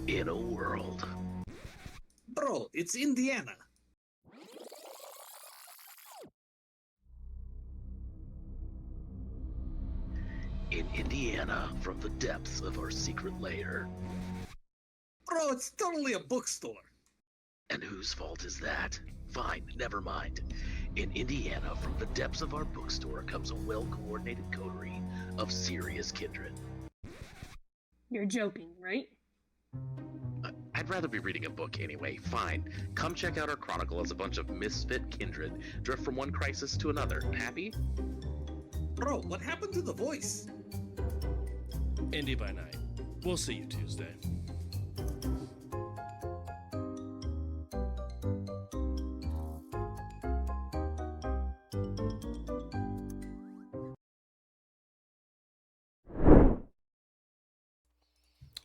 in a world. Bro, it's Indiana. In Indiana, from the depths of our secret lair. Bro, it's totally a bookstore. And whose fault is that? Fine, never mind. In Indiana, from the depths of our bookstore comes a well-coordinated coterie of serious kindred. You're joking, right? I'd rather be reading a book anyway. Fine. Come check out our chronicle as a bunch of misfit kindred drift from one crisis to another. Happy? Bro, what happened to the voice? Indy by night. We'll see you Tuesday.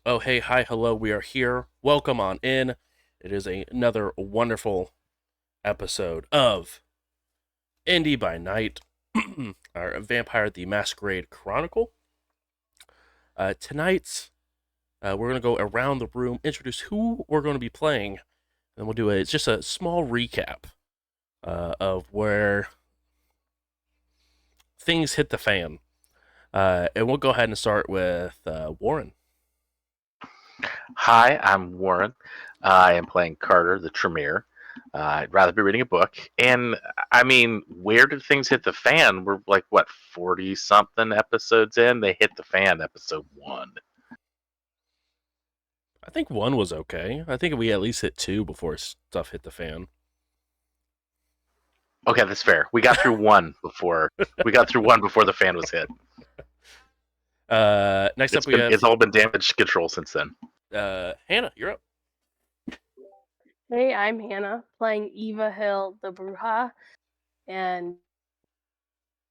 Oh, hey, hi, hello, we are here. Welcome on in. It is another wonderful episode of Indy by Night, our Vampire the Masquerade Chronicle. Tonight, we're going to go around the room, introduce who we're going to be playing, and we'll do just a small recap of where things hit the fan. And we'll go ahead and start with Warren. Hi, I'm Warren. I am playing Carter, the Tremere. I'd rather be reading a book. And, I mean, where did things hit the fan? We're like, 40-something episodes in? They hit the fan episode 1. I think 1 was okay. I think we at least hit 2 before stuff hit the fan. Okay, that's fair. We got through 1 before the fan was hit. Next up we have... It's all been damage control since then. Hannah, you're up. Hey, I'm Hannah, playing Eva Hill, the Bruja, and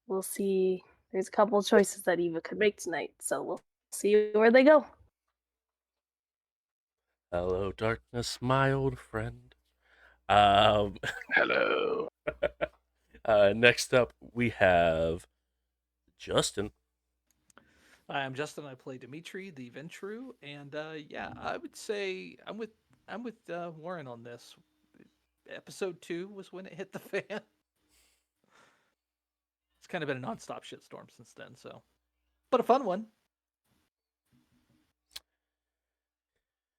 we'll see. There's a couple of choices that Eva could make tonight, so we'll see where they go. Hello, darkness, my old friend. Hello. Next up, we have Justin. Hi, I'm Justin. I play Dimitri, the Ventru, and I would say I'm with Warren on this. Episode 2 was when it hit the fan. It's kind of been a nonstop shitstorm since then, but a fun one.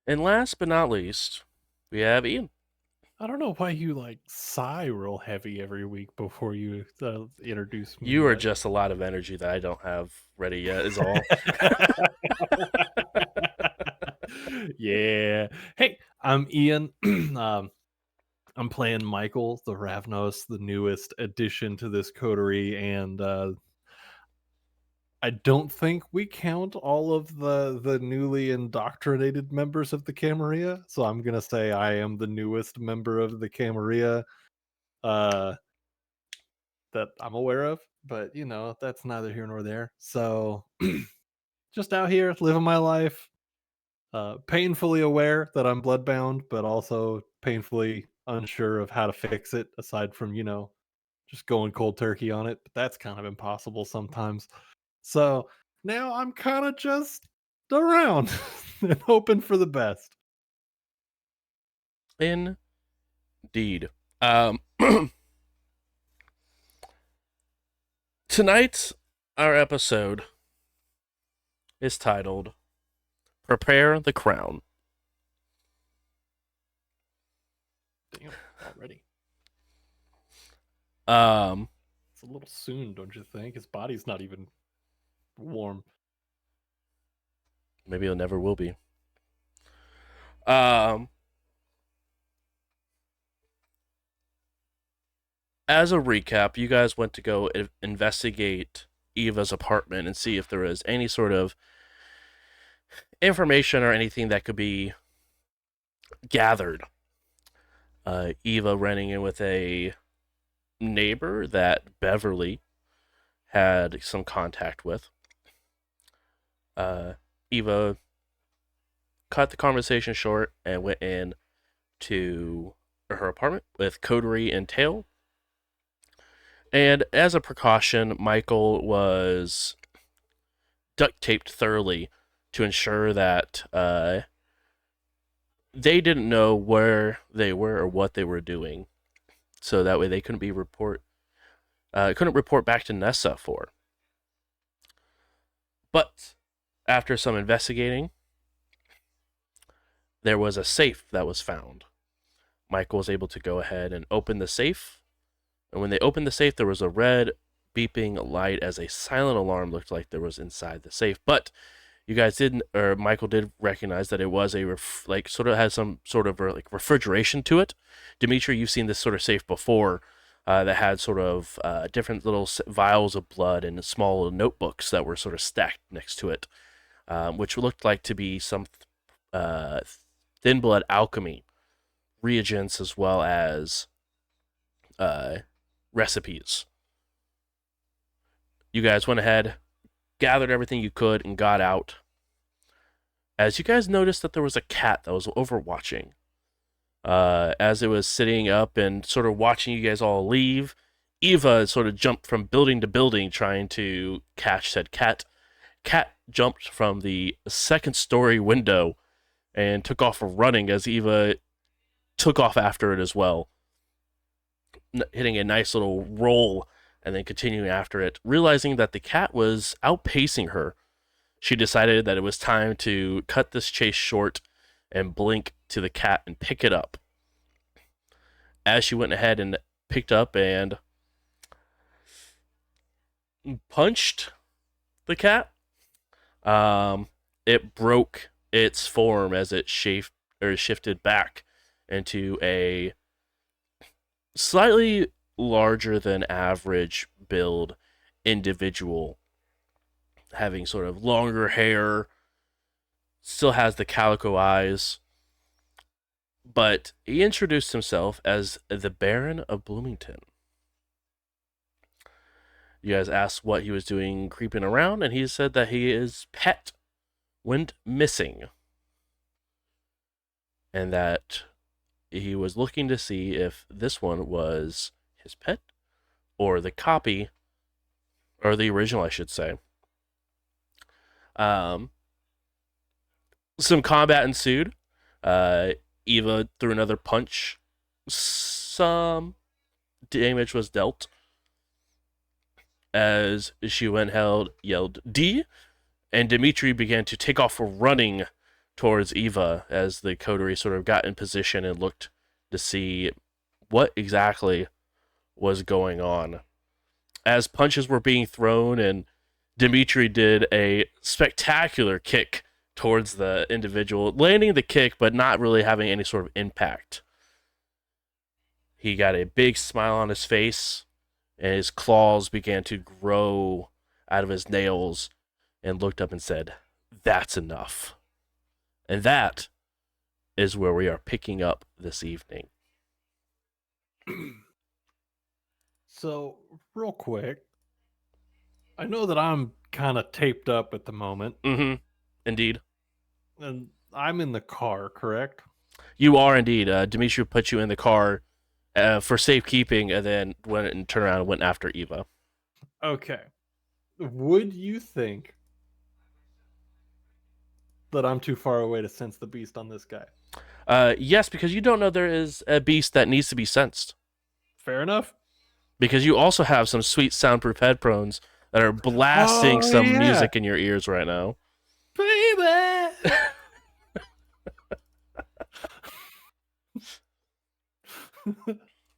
And last but not least, we have Ian. I don't know why you sigh real heavy every week before you introduce me. You are just a lot of energy that I don't have ready yet, is all. Yeah. Hey, I'm Ian. I'm playing Michael, the Ravnos, the newest addition to this coterie, and I don't think we count all of the newly indoctrinated members of the Camarilla, so I'm gonna say I am the newest member of the Camarilla that I'm aware of, but that's neither here nor there. So just out here living my life, painfully aware that I'm bloodbound, but also painfully unsure of how to fix it, aside from just going cold turkey on it. But that's kind of impossible sometimes. So now I'm kind of just around and hoping for the best. Indeed. Tonight's our episode is titled Prepare the Crown. Damn, already. It's a little soon, don't you think? His body's not even warm. Maybe it never will be. As a recap, you guys went to go investigate Eva's apartment and see if there was any sort of information or anything that could be gathered. Eva running in with a neighbor that Beverly had some contact with. Eva cut the conversation short and went in to her apartment with Coterie and Tail. And as a precaution, Michael was duct taped thoroughly to ensure that they didn't know where they were or what they were doing, so that way they couldn't report back to Nessa for. But after some investigating, there was a safe that was found. Michael was able to go ahead and open the safe, and when they opened the safe, there was a red beeping light as a silent alarm looked like there was inside the safe. But you guys didn't, or Michael did recognize that it was sort of has some sort of like refrigeration to it. Dimitri, you've seen this sort of safe before, that had sort of different little vials of blood and small notebooks that were sort of stacked next to it, which looked like to be some uh, thin blood alchemy reagents as well as recipes. You guys went ahead, gathered everything you could, and got out. As you guys noticed that there was a cat that was overwatching. As it was sitting up and sort of watching you guys all leave, Eva sort of jumped from building to building trying to catch said cat. Cat jumped from the second story window and took off running as Eva took off after it as well, hitting a nice little roll and then continuing after it. Realizing that the cat was outpacing her, she decided that it was time to cut this chase short and blink to the cat and pick it up. As she went ahead and picked up and punched the cat, it broke its form as it shifted back into a slightly larger than average build individual, having sort of longer hair, still has the calico eyes, but he introduced himself as the Baron of Bloomington. You guys asked what he was doing creeping around, and he said that his pet went missing, and that he was looking to see if this one was his pet or the copy, or the original, I should say. Some combat ensued. Eva threw another punch. Some damage was dealt as she went yelled D, and Dimitri began to take off running towards Eva as the coterie sort of got in position and looked to see what exactly was going on. As punches were being thrown and Dimitri did a spectacular kick towards the individual, landing the kick but not really having any sort of impact. He got a big smile on his face, and his claws began to grow out of his nails, and looked up and said, "That's enough." And that is where we are picking up this evening. So, real quick, I know that I'm kind of taped up at the moment, Mm-hmm. Indeed. and I'm in the car, correct? You are indeed. Dimitri put you in the car for safekeeping, and then went and turned around and went after Eva. Okay. Would you think that I'm too far away to sense the beast on this guy? Yes, because you don't know there is a beast that needs to be sensed. Fair enough. Because you also have some sweet soundproof headphones that are blasting some yeah. music in your ears right now. Baby!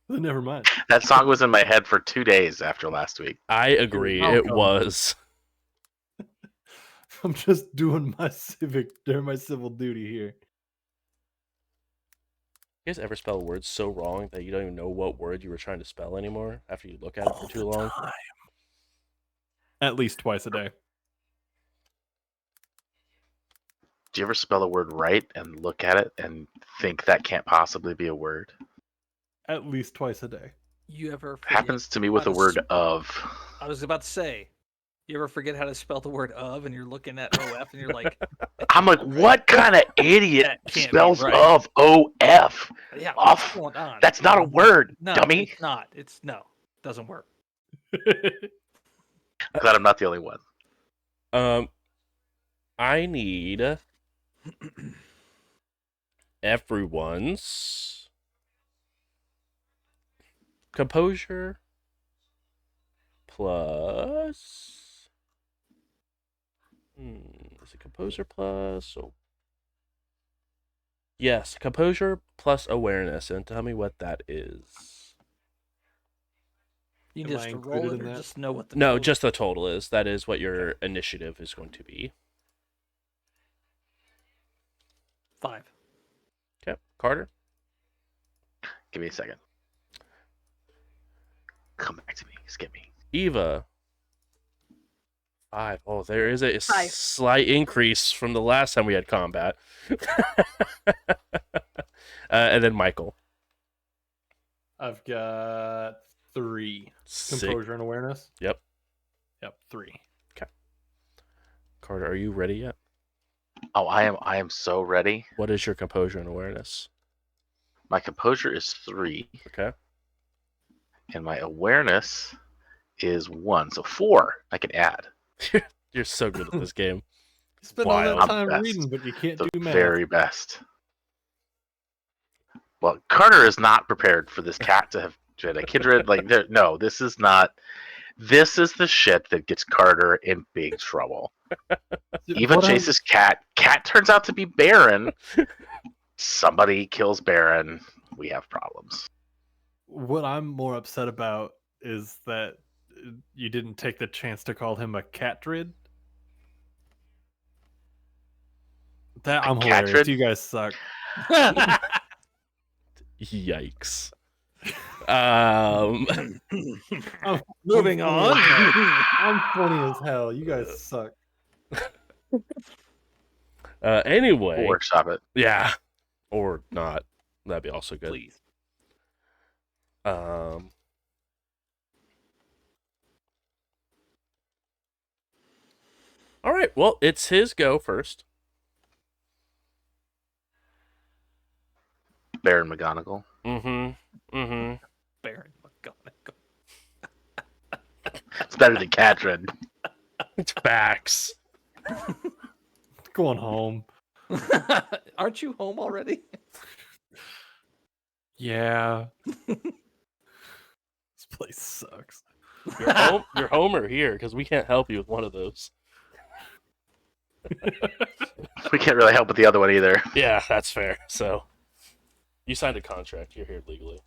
Never mind. That song was in my head for 2 days after last week. I agree. You're It welcome. was. I'm just doing my civil duty here. You guys ever spell words so wrong that you don't even know what word you were trying to spell anymore after you look at it for too long? Time. At least twice a day. Do you ever spell a word right and look at it and think that can't possibly be a word? At least twice a day. You ever forget Happens to me with how the to word of. I was about to say, you ever forget how to spell the word of, and you're looking at OF, and you're like, I'm like, what kind of idiot That can't be spells right. of OF? yeah, Off. what's going on? That's not a word, No, dummy. it's not. No, doesn't work. Glad I'm not the only one. I need everyone's composure plus. Is it composure plus? Oh. Yes, composure plus awareness, and tell me what that is. You Am I just roll included it in or that? just know what the No, total- just the total is. That is what your initiative is going to be. 5. Okay, Carter. Give me a second. Come back to me. Skip me. Eva. 5. Oh, there is a 5. slight increase from the last time we had combat. And then Michael. I've got 3. Sick. Composure and awareness. Yep. 3. Carter, are you ready yet? Oh, I am so ready. What is your composure and awareness? My composure is 3, Okay. and my awareness is 1. So 4 I can add. You're so good at this game. You spend all Wild. that time I'm reading, but you can't The do math. very best. Well, Carter is not prepared for this cat to have had a kindred. No, this is not. This is the shit that gets Carter in big trouble. Eva What I'm- chases Cat. Cat turns out to be Baron. Somebody kills Baron. We have problems. What I'm more upset about is that you didn't take the chance to call him a catdrid. That I'm hilarious. catdrid? You guys suck. Yikes. I'm Moving funny on. as hell. I'm funny as hell. You guys suck. Anyway. We'll workshop it. Yeah. Or not. That'd be also good. Please. All right. Well, it's his go first. Baron McGonagall. Mm-hmm. Baron McGonagall. It's better than Catdrid. It's facts. Going home. Aren't you home already? Yeah. This place sucks. You're home or here because we can't help you with one of those. We can't really help with the other one either. Yeah, that's fair. So, you signed a contract. You're here legally.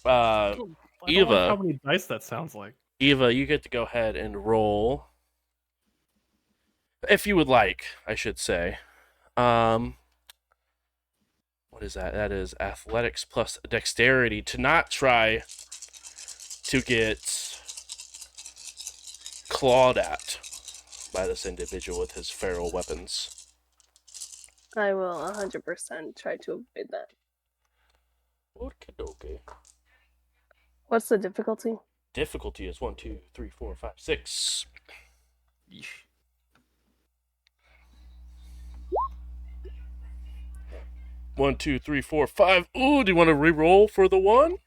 Oh, I don't like Eva. how many dice that sounds like. Eva, you get to go ahead and roll. If you would like, I should say. What is that? That is athletics plus dexterity to not try to get clawed at by this individual with his feral weapons. I will 100% try to avoid that. Okay. What's the difficulty? Difficulty is 1, 2, 3, 4, 5, 6. Yeesh. 1, 2, 3, 4, 5. Ooh, do you want to re-roll for the 1?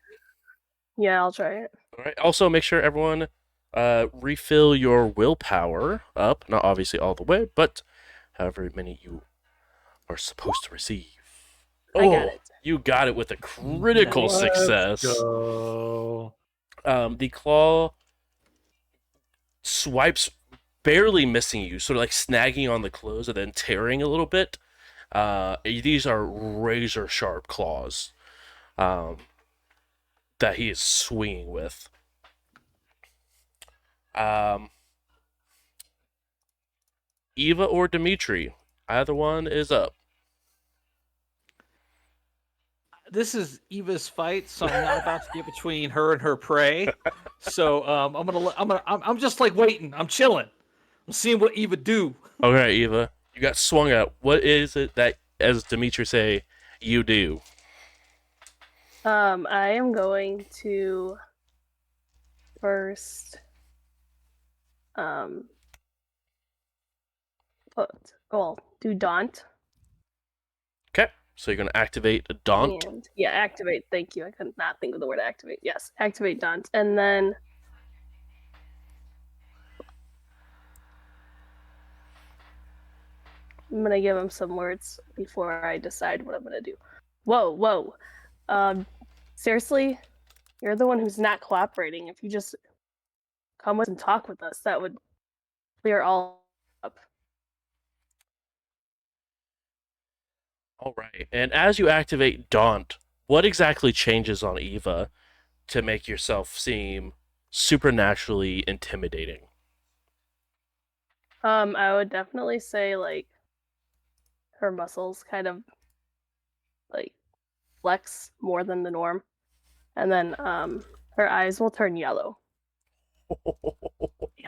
Yeah, I'll try it. All right. Also, make sure everyone refill your willpower up. Not obviously all the way, but however many you are supposed to receive. I got it. You got it with a critical Let's success. go. The claw swipes, barely missing you, sort of like snagging on the clothes and then tearing a little bit. These are razor sharp claws that he is swinging with. Eva or Dimitri, either one is up. This is Eva's fight, so I'm not about to get between her and her prey. So I'm just like waiting. I'm chilling. I'm seeing what Eva do. Okay, Eva, you got swung at. What is it that, as Dimitri say, you do? I am going to first do Daunt. Okay, so you're going to activate Daunt. And yeah, activate. Thank you. I could not think of the word activate. Yes, activate Daunt. And then I'm going to give him some words before I decide what I'm going to do. Whoa. Seriously? You're the one who's not cooperating. If you just come with and talk with us, that would clear all up. All right. And as you activate Daunt, what exactly changes on Eva to make yourself seem supernaturally intimidating? I would definitely say like her muscles kind of like flex more than the norm. And then her eyes will turn yellow.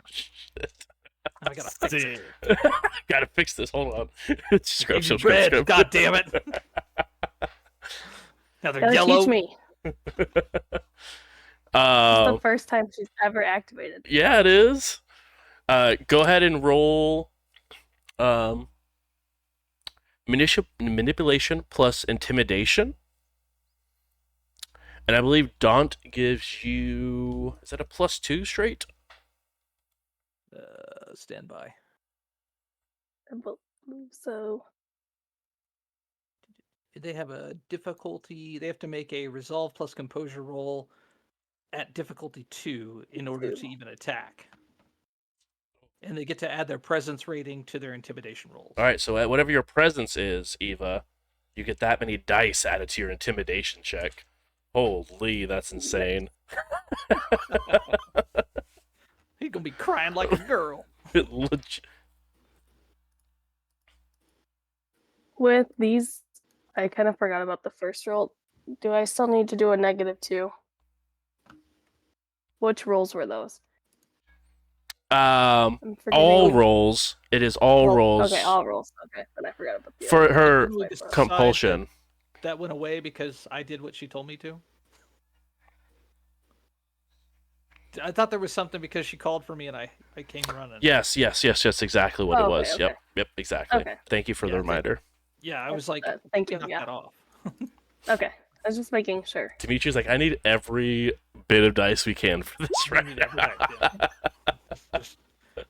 Shit. I gotta fix it. Gotta fix this. Hold on. Give you bread, God damn it. Now they're Gotta yellow. teach me. It's the first time she's ever activated. Yeah, it is. Go ahead and roll manipulation plus intimidation. And I believe Daunt gives you... Is that a +2 straight? Stand by. I believe so. They have a difficulty. They have to make a resolve plus composure roll at difficulty 2 in order to even attack. And they get to add their presence rating to their intimidation rolls. All right, so at whatever your presence is, Eva, you get that many dice added to your intimidation check. Holy, that's insane. He's gonna be crying like a girl. With these, I kind of forgot about the first roll. Do I still need to do a -2? Which rolls were those? All rolls. It is all rolls. Okay, all rolls. Okay, but I forgot about the for other. her Really decide compulsion. That went away because I did what she told me to. I thought there was something because she called for me and I came running. Yes, exactly what it was. Okay. Yep, exactly. Okay. Thank you for the reminder. Yeah, I was like, thank you. knock Yeah. that off. Okay, I was just making sure. Dimitri's like, I need every bit of dice we can for this right now. Just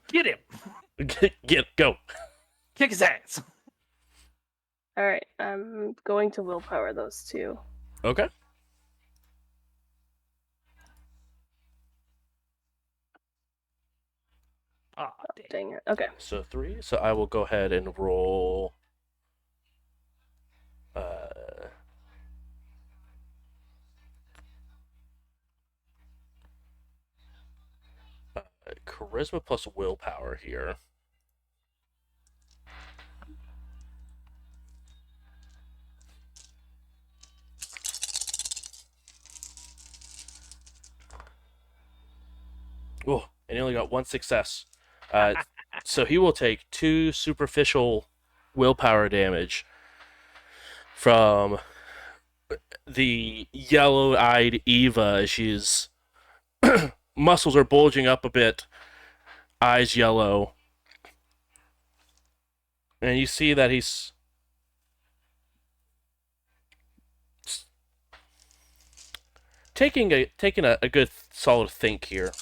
get him. Go. Kick his ass. All right, I'm going to willpower those two. Okay. Ah, dang it. Okay. So 3. So I will go ahead and roll. Charisma plus willpower here. Oh, and he only got 1 success. So he will take 2 superficial willpower damage from the yellow-eyed Eva as she's muscles are bulging up a bit, eyes yellow. And you see that he's taking a good solid think here.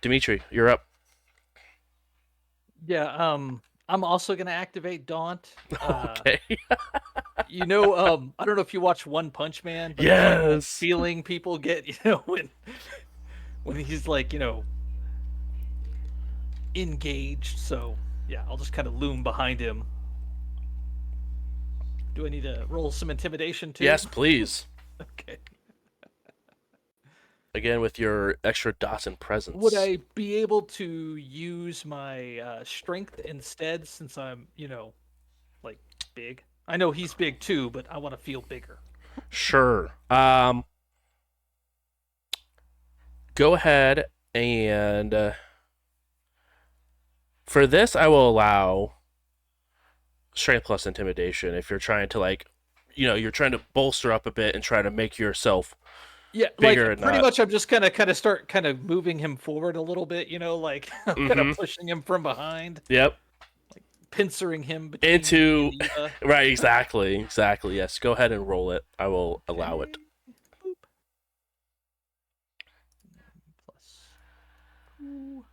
Dimitri, you're up. Yeah, I'm also gonna activate Daunt. Okay. I don't know if you watch One Punch Man, but yes, feeling people get, when he's like, engaged. So yeah, I'll just kind of loom behind him. Do I need to roll some intimidation too? Yes, please. Okay. Again, with your extra dots and presence. Would I be able to use my strength instead, since I'm, like big? I know he's big too, but I want to feel bigger. Sure. Go ahead and for this, I will allow strength plus intimidation if you're trying to you're trying to bolster up a bit and try to make yourself Yeah, bigger like and pretty not. much I'm just gonna start kind of moving him forward a little bit, like kind Mhm. of pushing him from behind, Yep. pincering him between me Into and Eva. right, exactly. Yes. Go ahead and roll it. I will allow it. Okay. Boop. Plus 2.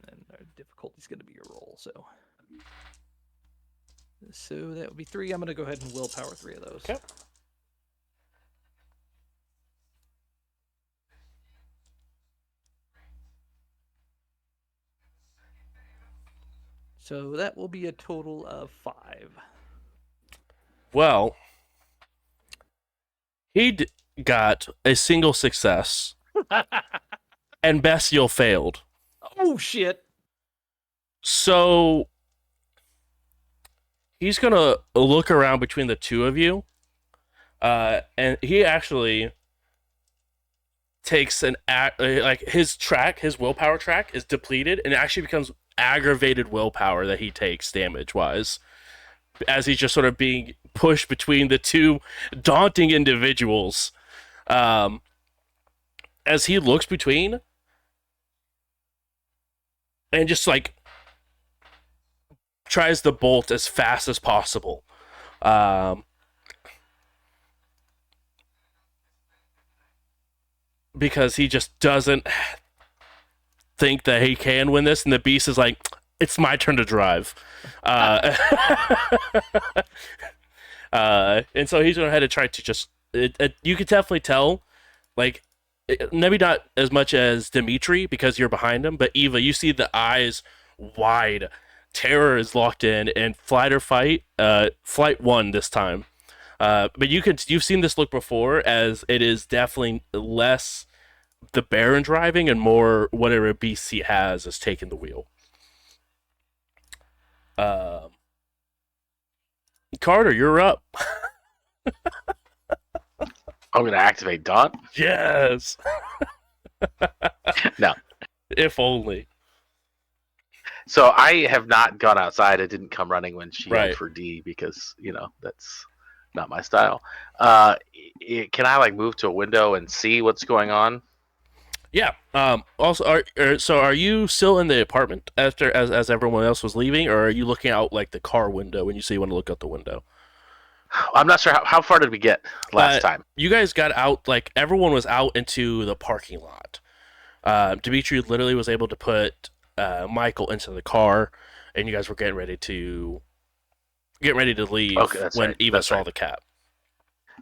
And our difficulty's gonna be your roll, so that would be 3. I'm gonna go ahead and willpower 3 of those. Okay. So that will be a total of 5. Well, he got a single success, and Bestial failed. Oh shit! So he's gonna look around between the two of you, and he actually takes his willpower track is depleted, and it actually becomes aggravated willpower that he takes damage wise, as he's just sort of being pushed between the two daunting individuals. As he looks between and just like tries to bolt as fast as possible. Because he just doesn't think that he can win this, and the beast is like, it's my turn to drive. And so he's going to have to try to just... you could definitely tell, like, maybe not as much as Dimitri, because you're behind him, but Eva, you see the eyes wide. Terror is locked in, and flight or fight, flight 1 this time. But you've seen this look before, as it is definitely less the Baron driving and more whatever beast he has is taking the wheel. Carter, you're up. I'm going to activate Daunt. Yes. No. If only. So I have not gone outside. I didn't come running when she Right. yelled for D because, that's not my style. Can I move to a window and see what's going on? Yeah. Also, are you still in the apartment after as everyone else was leaving, or are you looking out like the car window when you say you want to look out the window? I'm not sure how far did we get last time. You guys got out, like everyone was out into the parking lot. Dimitri literally was able to put Michael into the car, and you guys were getting ready to leave when Eva saw the cat.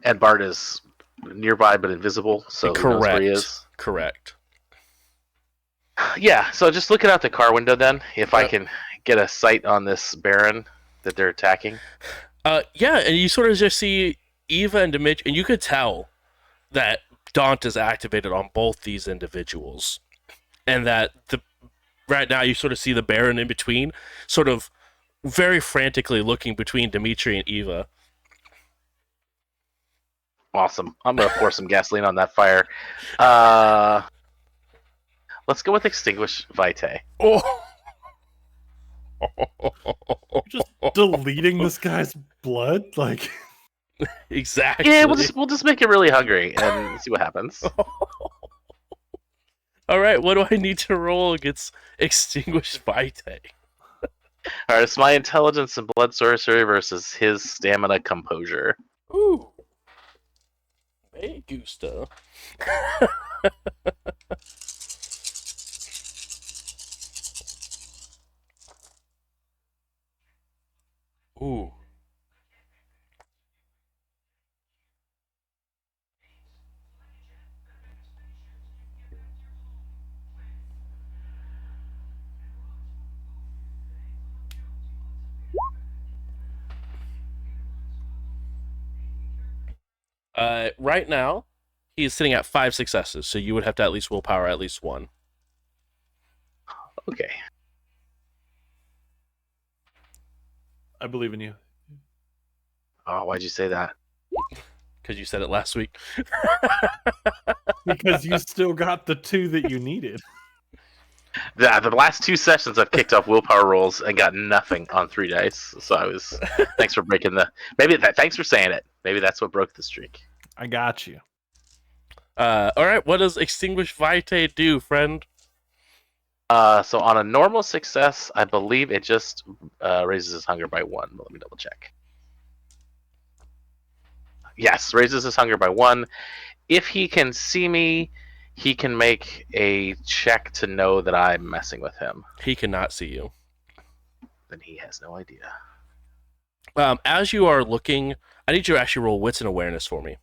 And Bart is nearby but invisible, so who knows where he is. Correct. Yeah, so just looking out the car window then, if I can get a sight on this Baron that they're attacking. Yeah, and you sort of just see Eva and Dimitri, and you could tell that Daunt is activated on both these individuals, and that right now you sort of see the Baron in between, sort of very frantically looking between Dimitri and Eva. Awesome. I'm going to pour some gasoline on that fire. Let's go with Extinguish Vitae. Oh. Just deleting this guy's blood, like exactly. Yeah, we'll just make him really hungry and see what happens. All right, what do I need to roll against Extinguish Vitae? All right, it's my intelligence and blood sorcery versus his stamina composure. Ooh, me gusta. Ooh. Right now, he is sitting at 5 successes, so you would have to at least willpower at least 1. Okay. I believe in you. Oh, why'd you say that? Because you said it last week. Because you still got the 2 that you needed. The last 2 sessions I've kicked off willpower rolls and got nothing on 3 dice. So I was. Thanks for breaking the. Thanks for saying it. Maybe that's what broke the streak. I got you. All right. What does Extinguish Vitae do, friend? So on a normal success, I believe it just raises his hunger by 1. Let me double check. Yes, raises his hunger by 1. If he can see me, he can make a check to know that I'm messing with him. He cannot see you. Then he has no idea. As you are looking, I need you to actually roll Wits and Awareness for me.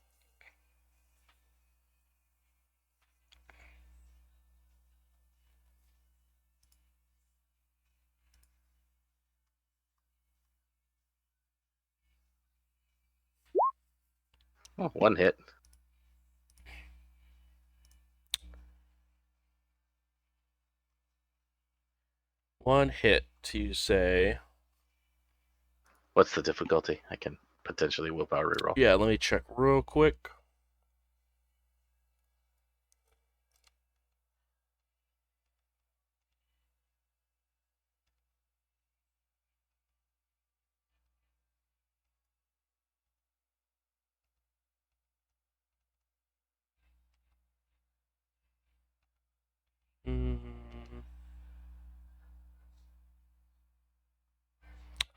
Oh, 1 hit. One hit to say. What's the difficulty? I can potentially willpower reroll. Yeah, let me check real quick.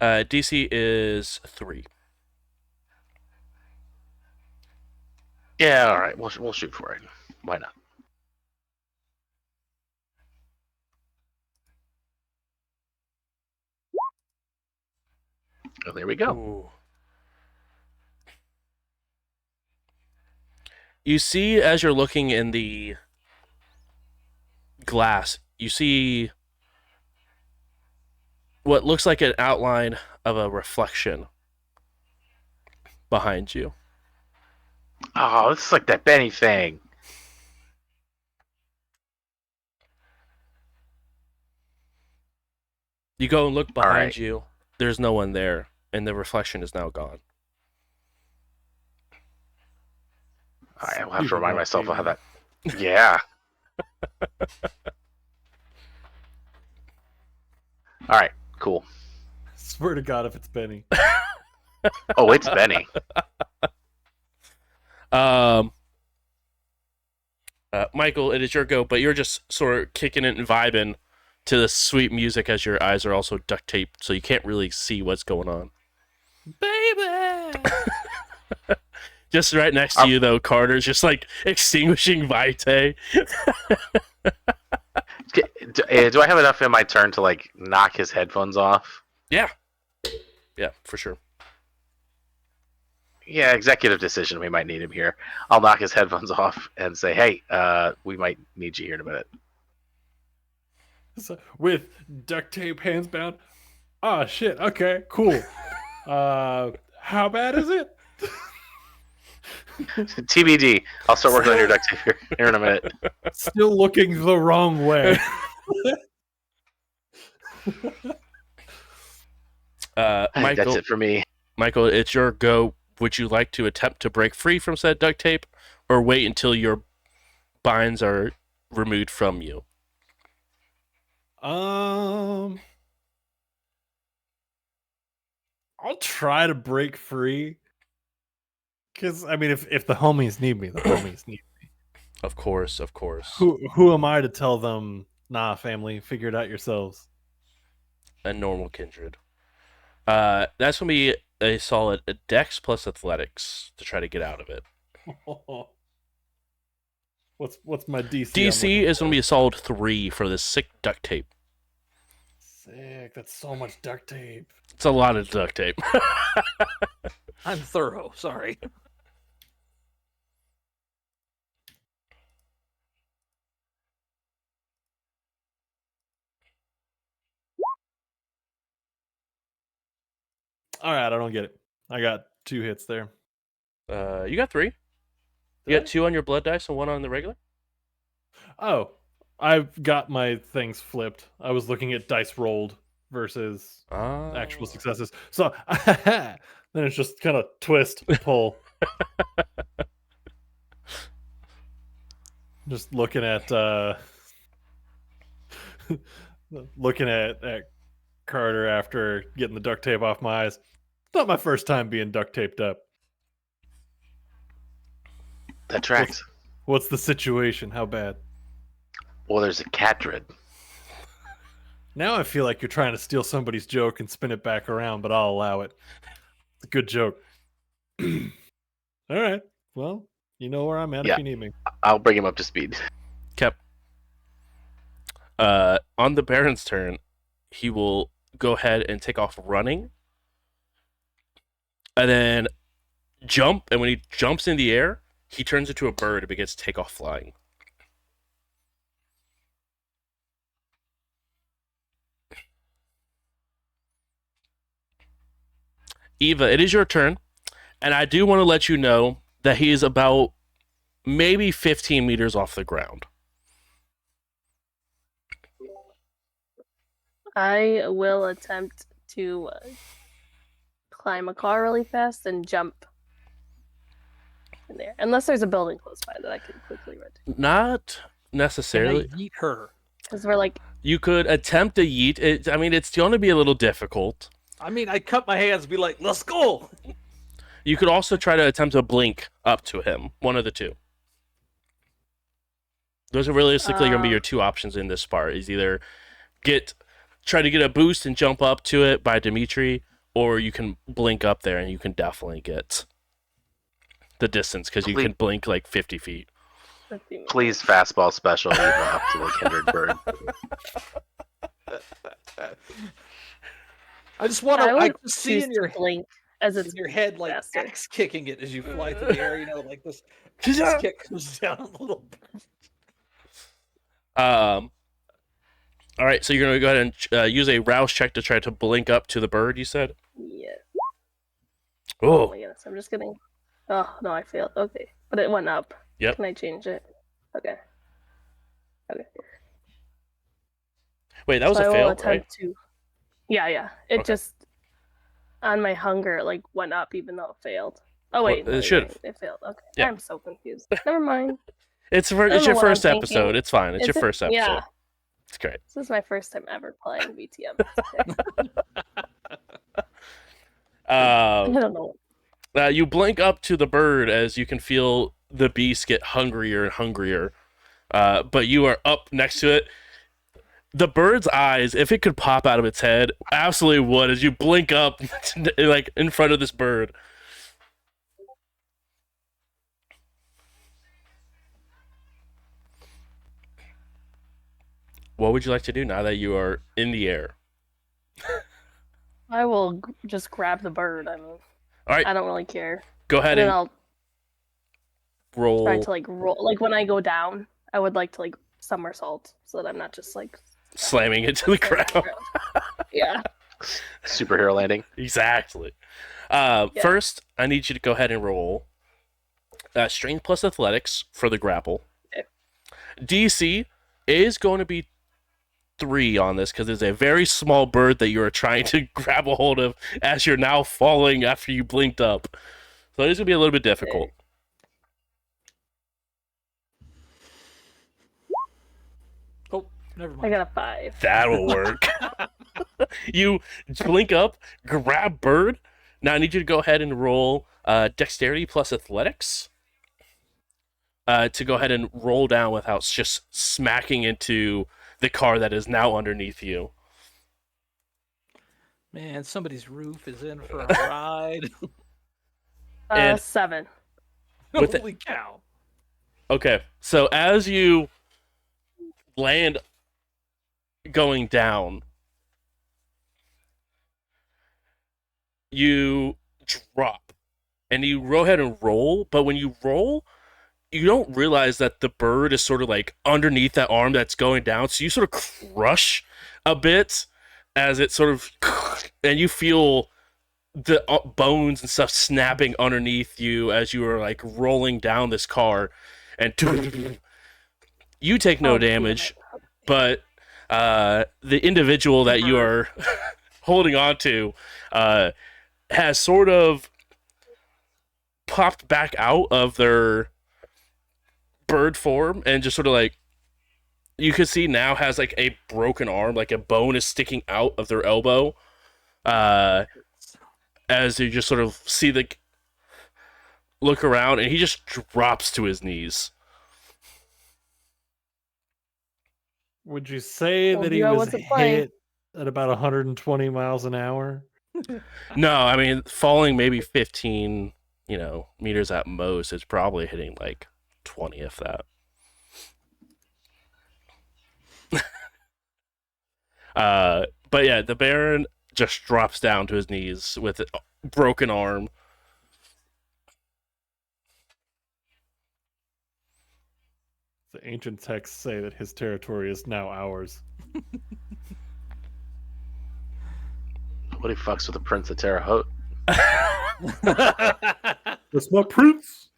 DC is 3. Yeah, all right. We'll shoot for it. Why not? Oh, there we go. Ooh. You see, as you're looking in the glass, you see what looks like an outline of a reflection behind you. Oh, this is like that Benny thing. You go and look behind right. you. There's no one there, and the reflection is now gone. All right, I'll have to remind myself of how that. Yeah. All right, cool. Swear to God, if it's Benny. Oh, it's Benny. Michael, it is your go, but you're just sort of kicking it and vibing to the sweet music as your eyes are also duct taped, so you can't really see what's going on. Baby! Just right next to you, though, Carter's just like extinguishing Vitae. Do I have enough in my turn to like knock his headphones off? Yeah, for sure. Yeah, executive decision. We might need him here. I'll knock his headphones off and say, "Hey, we might need you here in a minute." So, with duct tape, hands bound. Oh shit. Okay, cool. How bad is it? TBD. I'll start working on your duct tape here in a minute. Still looking the wrong way. Michael, that's it for me. Michael, it's your go. Would you like to attempt to break free from said duct tape, or wait until your binds are removed from you? I'll try to break free. Because, I mean, if the homies need me, the homies need me. Of course. Who am I to tell them, nah, family, figure it out yourselves? A normal kindred. That's going to be a solid Dex plus Athletics to try to get out of it. What's my DC? DC is going to be a solid 3 for this sick duct tape. Sick. That's so much duct tape. It's a lot of duct tape. I'm thorough. Sorry. All right, I don't get it. I got 2 hits there. You got 3. You got 2 on your blood dice and 1 on the regular? Oh, I've got my things flipped. I was looking at dice rolled versus actual successes. So then it's just kind of twist, pull. Just looking at Looking at Carter after getting the duct tape off my eyes. Not my first time being duct taped up. That tracks. What's the situation? How bad? Well, there's a cat dread. Now I feel like you're trying to steal somebody's joke and spin it back around, but I'll allow it. It's a good joke. All right. Well, you know where I'm at Yeah. if you need me. I'll bring him up to speed. Kept. On the Baron's turn, he will go ahead and take off running, and then jump. And when he jumps in the air, he turns into a bird and begins to take off flying. Eva, it is your turn, and I do want to let you know that he is about maybe 15 meters off the ground. I will attempt to climb a car really fast and jump in there. Unless there's a building close by that I can quickly run to. Not Can necessarily. I yeet her? Because we're like, You could attempt a yeet. It's going to be a little difficult. I mean, I cut my hands and be like, let's go! You could also try to attempt to blink up to him. One of the two. Those are realistically going to be your two options in this part. Is either try to get a boost and jump up to it by Dimitri, or you can blink up there and you can definitely get the distance because you can blink like 50 feet. Please fastball special Eva up to the kindred bird. I just want to. I just see in your blink as it's in your head like faster. X kicking it as you fly through the air. You know, like this kick comes down a little bit. All right, so you're going to go ahead and use a rouse check to try to blink up to the bird, you said? Yeah. Oh. Oh my goodness, I'm just kidding. Oh, no, I failed. Okay. But it went up. Yep. Can I change it? Okay. Wait, that was so a I fail, will attempt right? to... Yeah. It Okay. just... On my hunger, like, went up even though it failed. Oh, wait. Well, it should've. It failed. Okay. Yeah. I'm so confused. Never mind. It's know your what I'm first thinking. episode. It's fine. It's Is your it? first episode. Yeah. It's great. This is my first time ever playing VTM. It's okay. I don't know. You blink up to the bird as you can feel the beast get hungrier and hungrier. But you are up next to it. The bird's eyes, if it could pop out of its head, absolutely would as you blink up like in front of this bird. What would you like to do now that you are in the air? I will just grab the bird. I mean, All right, I don't really care. go ahead And then and I'll roll. try to like roll. Like when I go down, I would like to like somersault so that I'm not just like Slamming it to the ground. Yeah. Superhero landing. Exactly. First, I need you to go ahead and roll strength plus athletics for the grapple. Okay. DC is going to be 3 on this because it's a very small bird that you are trying to grab a hold of as you're now falling after you blinked up. So it is going to be a little bit difficult. Oh, never I mind. got a 5. That'll work. You blink up, grab bird. Now I need you to go ahead and roll dexterity plus athletics to go ahead and roll down without just smacking into the car that is now underneath you. Man, somebody's roof is in for a ride. And- 7. With the- Holy cow. Okay, so as you land going down, you drop and you go ahead and roll, but when you roll, you don't realize that the bird is sort of like underneath that arm that's going down, so you sort of crush a bit as it sort of, and you feel the bones and stuff snapping underneath you as you are like rolling down this car, and you take no Oh, damn damage, it. but the individual that you are holding on to has sort of popped back out of their bird form and just sort of like you can see now has like a broken arm, like a bone is sticking out of their elbow. As you just sort of see the look around, and he just drops to his knees. Would you say Well, that he Vito was wasn't playing. hit at about 120 miles an hour? No, I mean falling maybe 15, meters at most. It's probably hitting like 20 if that. But yeah, the Baron just drops down to his knees with a broken arm. The ancient texts say that his territory is now ours. Nobody fucks with the Prince of Terre Haute. That's my prince.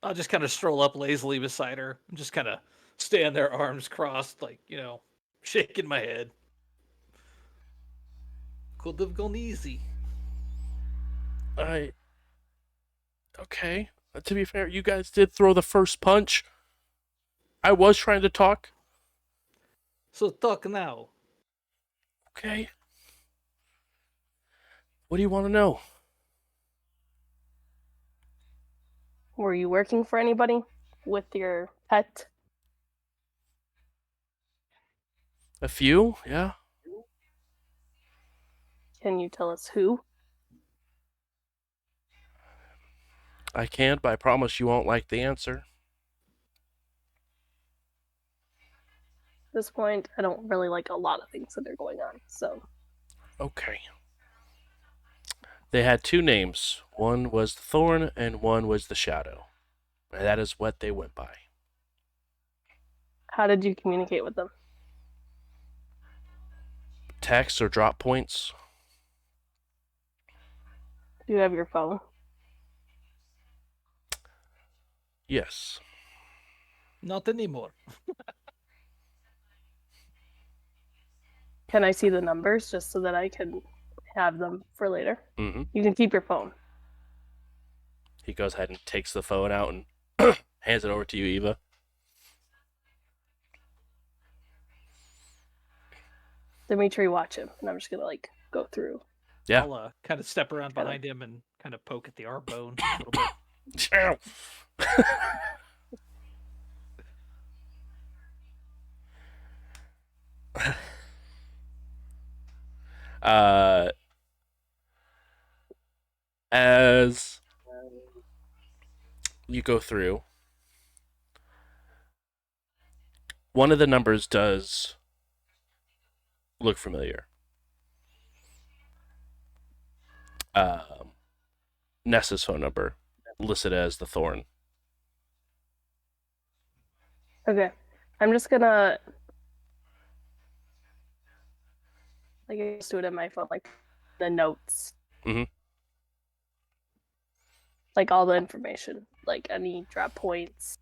I'll just kind of stroll up lazily beside her and just kind of stand there, arms crossed, like, shaking my head. Could have gone easy. Okay. To be fair, you guys did throw the first punch. I was trying to talk. So talk now. Okay. What do you want to know? Were you working for anybody with your pet? A few? Yeah. Can you tell us who? I can't, but I promise you won't like the answer. At this point, I don't really like a lot of things that are going on, so. Okay. They had two names. One was the Thorn and one was the Shadow. And that is what they went by. How did you communicate with them? Text or drop points? Do you have your phone? Yes. Not anymore. Can I see the numbers just so that I can have them for later? Mm-hmm. You can keep your phone. He goes ahead and takes the phone out and hands it over to you, Eva. Dimitri, watch him. And I'm just gonna go through. Yeah. I'll kind of step around behind him and kind of poke at the arm bone a little bit. As you go through, one of the numbers does look familiar. Nessa's phone number, listed as the Thorn. Okay. I'm just gonna I just do it in my phone, like the notes. Mhm. Like all the information. Like any drop points,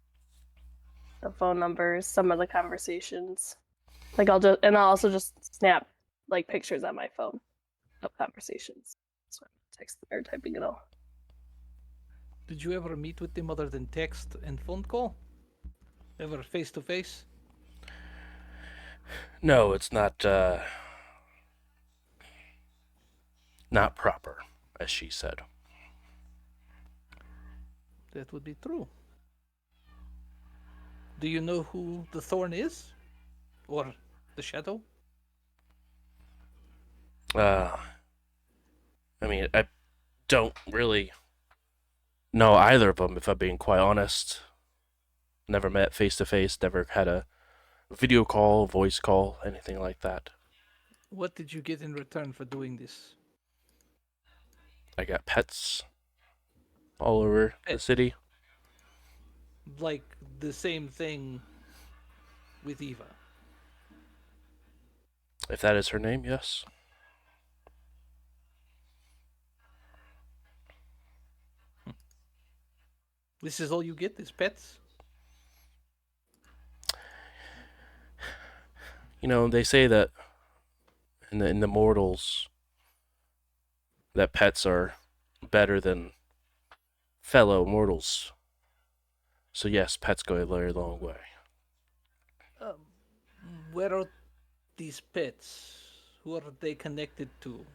the phone numbers, some of the conversations. I'll also just snap pictures on my phone of conversations. So I'm texting or typing it all. Did you ever meet with them other than text and phone call? Ever face to face? No, it's not proper, as she said. That would be true. Do you know who the Thorn is? Or the Shadow? I mean, I don't really know either of them, if I'm being quite honest. Never met face to face, never had a video call, voice call, anything like that. What did you get in return for doing this? I got pets all over the city. Like the same thing with Eva. If that is her name, yes. This is all you get, is pets? They say that in the mortals, that pets are better than fellow mortals. So yes, pets go a very long way. Um, where are these pets? Who are they connected to?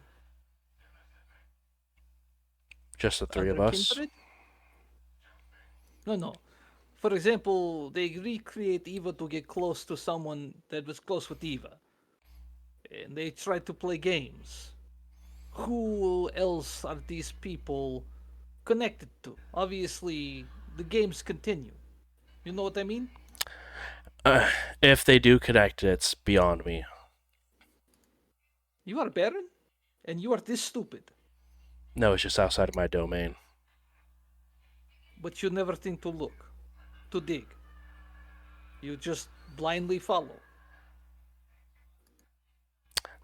Just the three of Other us. kindred? No, no. For example, they recreate Eva to get close to someone that was close with Eva. And they try to play games. Who else are these people connected to? Obviously, the games continue. You know what I mean? Uh, if they do connect, it's beyond me. You are Baron, and you are this stupid, No, it's just outside of my domain. but you never think to look, to dig. You just blindly follow.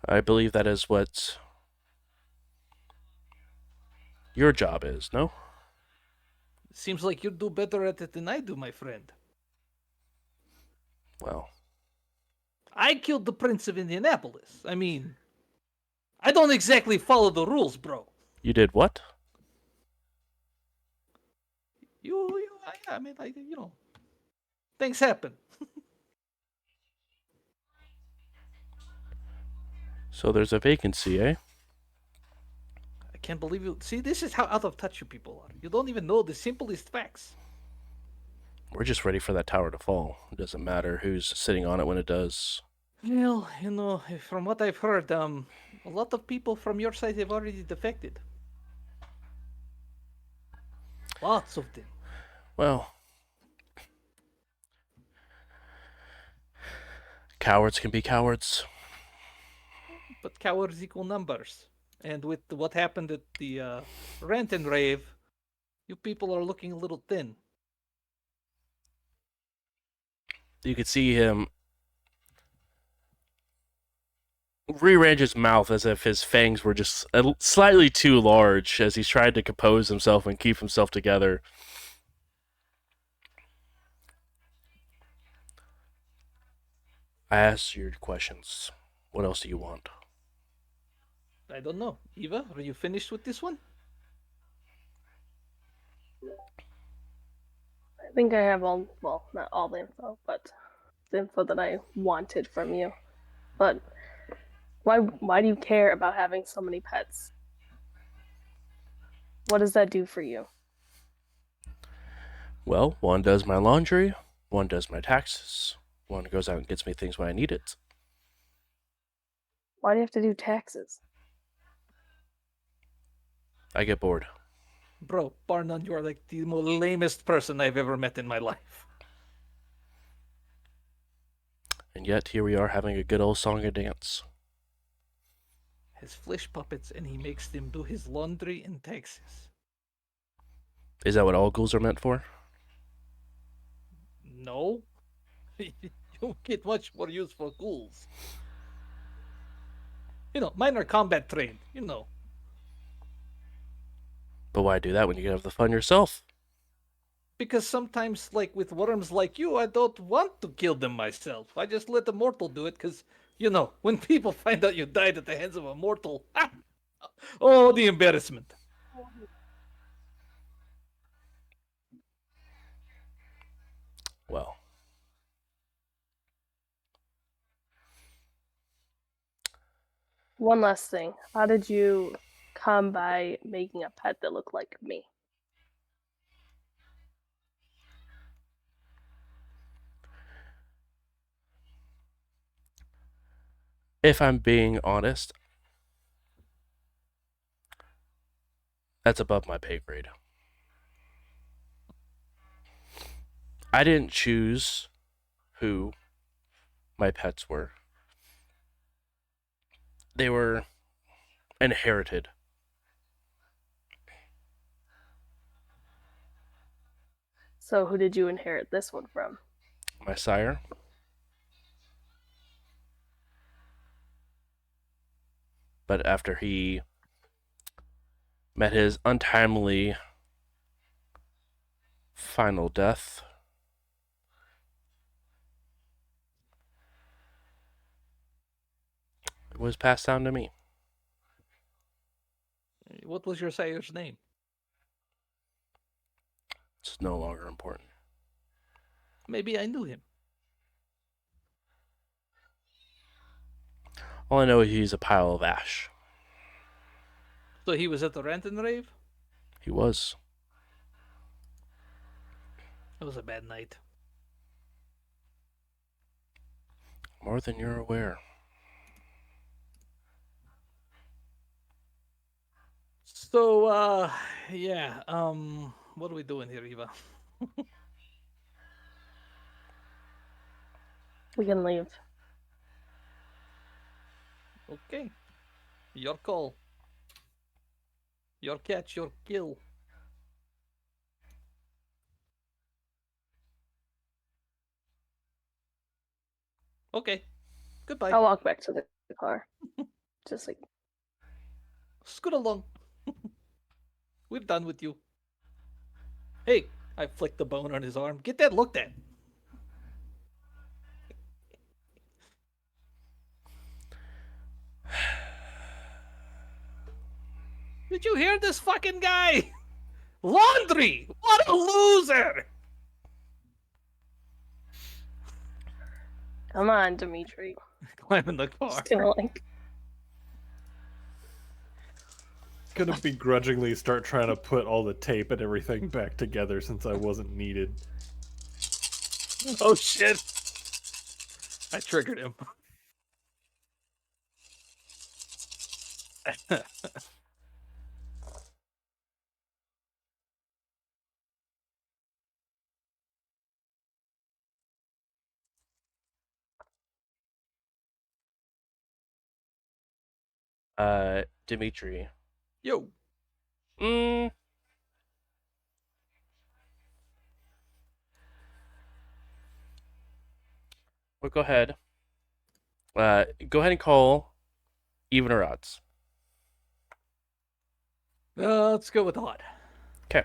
I believe that is what your job is, no? Seems like you do better at it than I do, my friend. Well, I killed the Prince of Indianapolis. I mean, I don't exactly follow the rules, bro. you did what? I mean, things happen. So there's a vacancy, eh? I can't believe you. See, this is how out of touch you people are. You don't even know the simplest facts. We're just ready for that tower to fall. It doesn't matter who's sitting on it when it does. Well, from what I've heard, a lot of people from your side have already defected. Lots of them. Well, cowards can be cowards. But cowards equal numbers. And with what happened at the rant and rave, you people are looking a little thin. You could see him rearrange his mouth as if his fangs were just slightly too large as he's tried to compose himself and keep himself together. I asked your questions. What else do you want? I don't know. Eva, are you finished with this one? I think I have all, well, not all the info, but the info that I wanted from you. But why do you care about having so many pets? What does that do for you? Well, one does my laundry, one does my taxes, one goes out and gets me things when I need it. Why do you have to do taxes? I get bored. Bro, bar none, you are like the most lamest person I've ever met in my life. And yet, here we are having a good old song and dance. Has flesh puppets and he makes them do his laundry in Texas. Is that what all ghouls are meant for? No. You get much more use for ghouls. Mine are combat trained, But why do that when you can have the fun yourself? Because sometimes, like with worms like you, I don't want to kill them myself. I just let a mortal do it because, when people find out you died at the hands of a mortal, oh, the embarrassment. Well, One last thing. How did you come by making a pet that looked like me? if I'm being honest, that's above my pay grade. I didn't choose who my pets were. They were inherited. So who did you inherit this one from? My sire. But after he met his untimely final death, it was passed down to me. What was your sire's name? It's no longer important. Maybe I knew him. All I know is he's a pile of ash. So he was at the rant and rave? He was. It was a bad night. More than you're aware. So, yeah, what are we doing here, Eva? We can leave. Okay. Your call. Your catch, your kill. Okay. Goodbye. I'll walk back to the car. Just like, Scoot along. We're done with you. Hey, I flicked the bone on his arm. Get that looked at. Did you hear this fucking guy? Laundry! What a loser! come on, Dimitri. Climb in the car. Just gonna like, Gonna begrudgingly start trying to put all the tape and everything back together since I wasn't needed. Oh shit! I triggered him. Dimitri. Yo. Well, go ahead. Go ahead and call even or odds. Let's go with odd. Okay.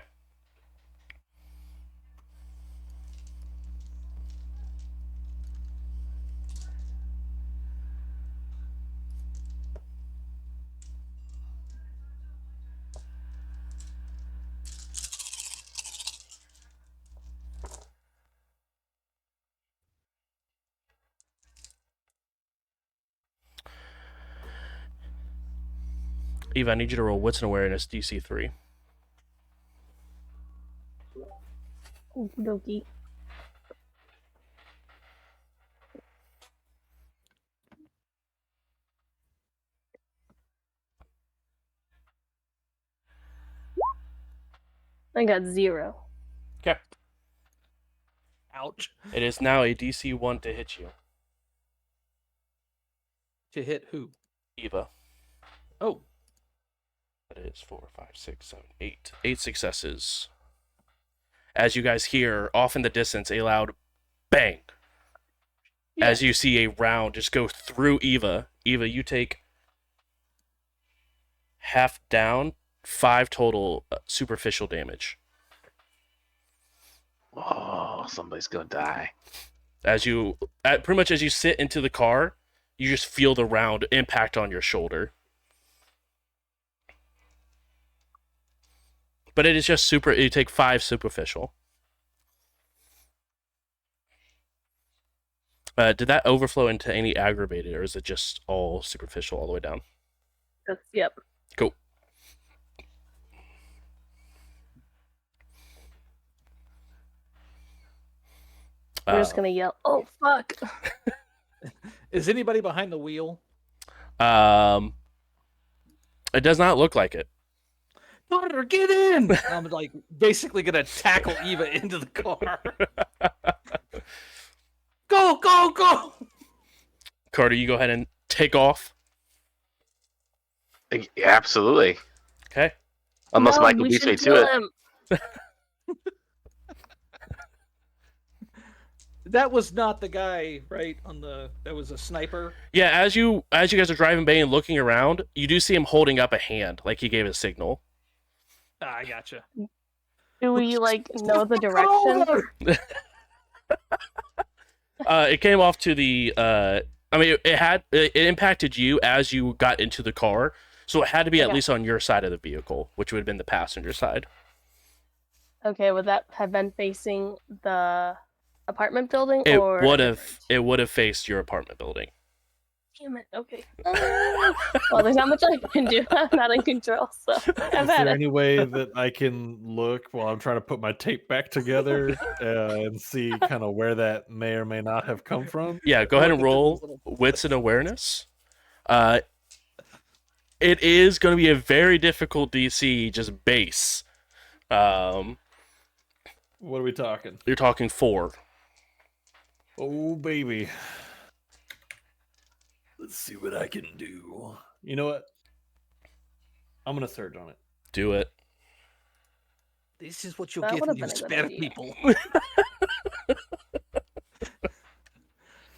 Eva, I need you to roll Wits and Awareness DC 3. Okie I got 0. Okay. Ouch. It is now a DC 1 to hit you, To hit who? Eva. Oh. That is 4, 5, 6, 7, 8. 8 successes. As you guys hear, off in the distance, a loud bang. Yeah. As you see a round just go through Eva. Eva, you take half down, 5 total superficial damage. Oh, somebody's gonna die. As you, pretty much as you sit into the car, you just feel the round impact on your shoulder. But it is just super. You take 5 superficial. Did that overflow into any aggravated, or is it just all superficial all the way down? Yep. Cool. We're just gonna yell, "Oh fuck!" Is anybody behind the wheel? It does not look like it. Daughter, get in! I'm like basically gonna tackle Eva into the car. Go, go, go! Carter, you go ahead and take off. Yeah, absolutely. Okay. Unless No, Michael we beats me should to kill it. him. That was not the guy, right? That was a sniper. Yeah, as you guys are driving by and looking around, you do see him holding up a hand, like he gave a signal. Ah, I gotcha. Do we like know the direction? It came off to the. I mean, it impacted you as you got into the car, so it had to be at Okay. least on your side of the vehicle, which would have been the passenger side. Okay, would that have been facing the apartment building It or would a have. different- It would have faced your apartment building. Damn it. Okay. Well, there's not much I can do. I'm not in control, so I've Is had there it. any way that I can look while I'm trying to put my tape back together and see kind of where that may or may not have come from? Yeah, go ahead Look and at the roll little wits and footsteps. awareness. It is going to be a very difficult DC, just base. What are we talking? You're talking 4. Oh, baby. Let's see what I can do. You know what? I'm going to surge on it. Do it. This is what you'll That get would when have you been a good spare idea. people.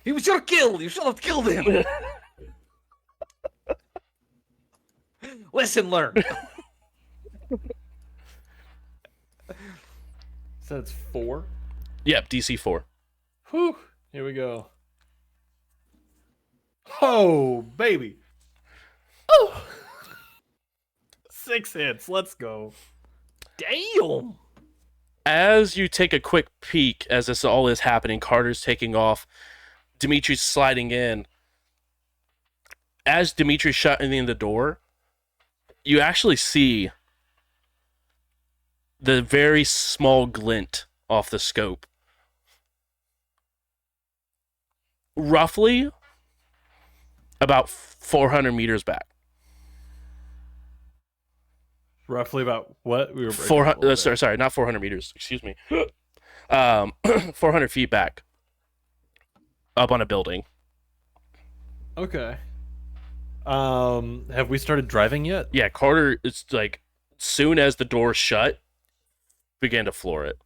He was your kill. You should have killed him. Lesson learned. So it's 4. Yep, DC 4. Whew. Here we go. Oh, baby. Oh. 6 hits. Let's go. Damn. As you take a quick peek as this all is happening, Carter's taking off, Dimitri's sliding in. As Dimitri's shutting in the door, you actually see the very small glint off the scope. Roughly about 400 meters back. Roughly about what? We were breaking up a 400, little bit. sorry, not 400 meters. Excuse me. 400 feet back. Up on a building. Okay. Have we started driving yet? Yeah, Carter, it's like, soon as the door shut, began to floor it.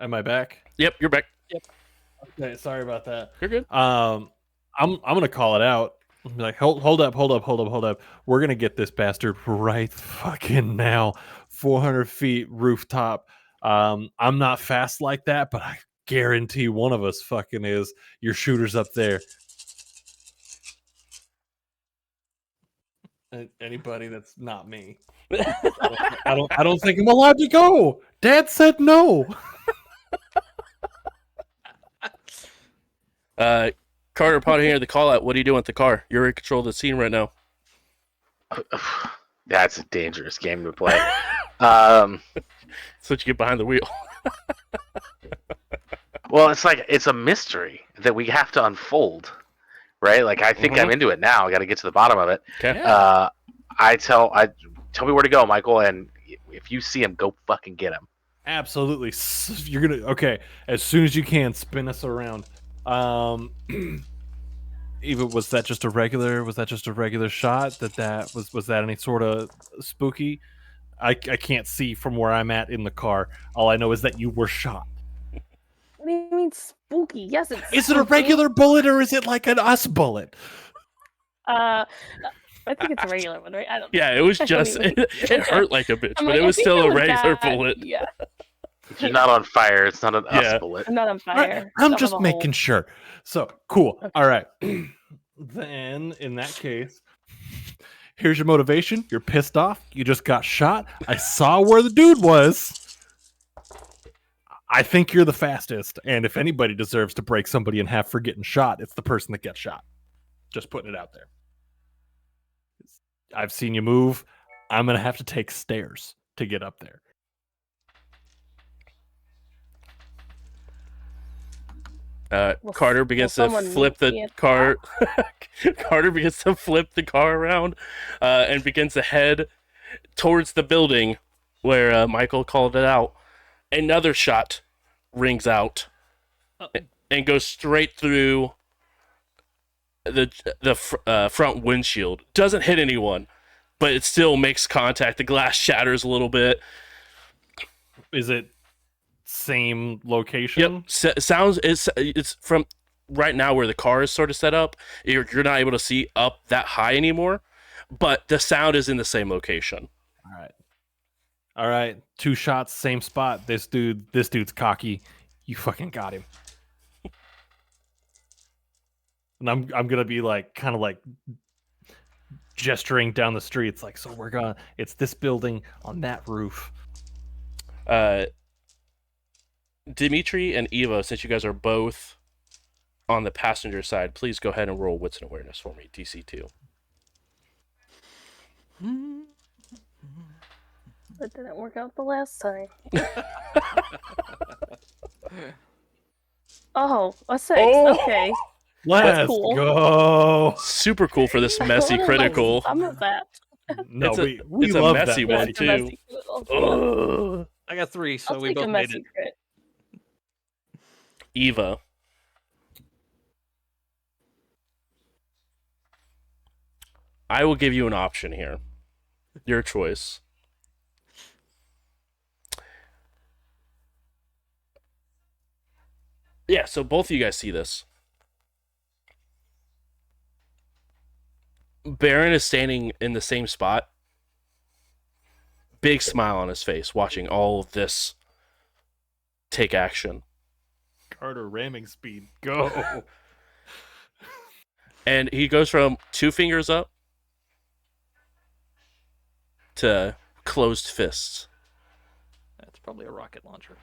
Am I back? Yep, you're back. Okay, sorry about that. You're good. I'm gonna call it out. I'll be like, hold up. We're gonna get this bastard right fucking now. 400 feet rooftop. I'm not fast like that, but I guarantee one of us fucking is. Your shooter's up there. Anybody that's not me. I don't think I'm allowed to go. Dad said no. Carter, upon hearing the call out, what are you doing with the car? You're in control of the scene right now. That's a dangerous game to play. That's what you get behind the wheel. Well, it's a mystery that we have to unfold, right? Like I think I'm into it now. I got to get to the bottom of it. Okay. Yeah. Tell me where to go, Michael, and if you see him, go fucking get him. Absolutely. You're gonna okay. As soon as you can, spin us around. Eva, was that just a regular shot? That was that any sort of spooky? I can't see from where I'm at in the car. All I know is that you were shot. What do you mean spooky? Yes, it's. Is it a spooky. regular bullet or is it like an us bullet? I think it's a regular one, right? I don't. Yeah, it was just, it hurt like a bitch, but it was still a regular bullet. Yeah, If you're not on fire, it's not an Yeah. us bullet. I'm not on fire. I'm Don't just have a making hole. sure. So cool. Okay. All right. Then in that case, here's your motivation. You're pissed off. You just got shot. I saw where the dude was. I think you're the fastest. And if anybody deserves to break somebody in half for getting shot, it's the person that gets shot. Just putting it out there. I've seen you move. I'm going to have to take stairs to get up there. Will Carter begins to someone flip meet me the at the car. Carter begins to flip the car around and begins to head towards the building where Michael called it out. Another shot rings out and goes straight through the front windshield. Doesn't hit anyone, but it still makes contact. The glass shatters a little bit. Is it same location? Yep. Sounds it's from right now where the car is sort of set up. You're not able to see up that high anymore, but the sound is in the same location. All right. 2 shots, same spot. This dude's cocky. You fucking got him. And I'm gonna be like kind of like gesturing down the streets, like, so it's this building on that roof. Dimitri and Eva, since you guys are both on the passenger side, please go ahead and roll wits and awareness for me, DC 2. That didn't work out the last time. Oh, a 6. Oh! Okay. Let's cool. go. Super cool for this messy I wanna critical. like some of that. No, It's we it's a love messy that one That's a too. messy critical. Ugh. I got 3, so I'll we take a both made messy it. crit. Eva. I will give you an option here. Your choice. Yeah, so both of you guys see this. Baron is standing in the same spot. Big smile on his face, watching all of this take action. Carter ramming speed, go. And he goes from 2 fingers up to closed fists. That's probably a rocket launcher.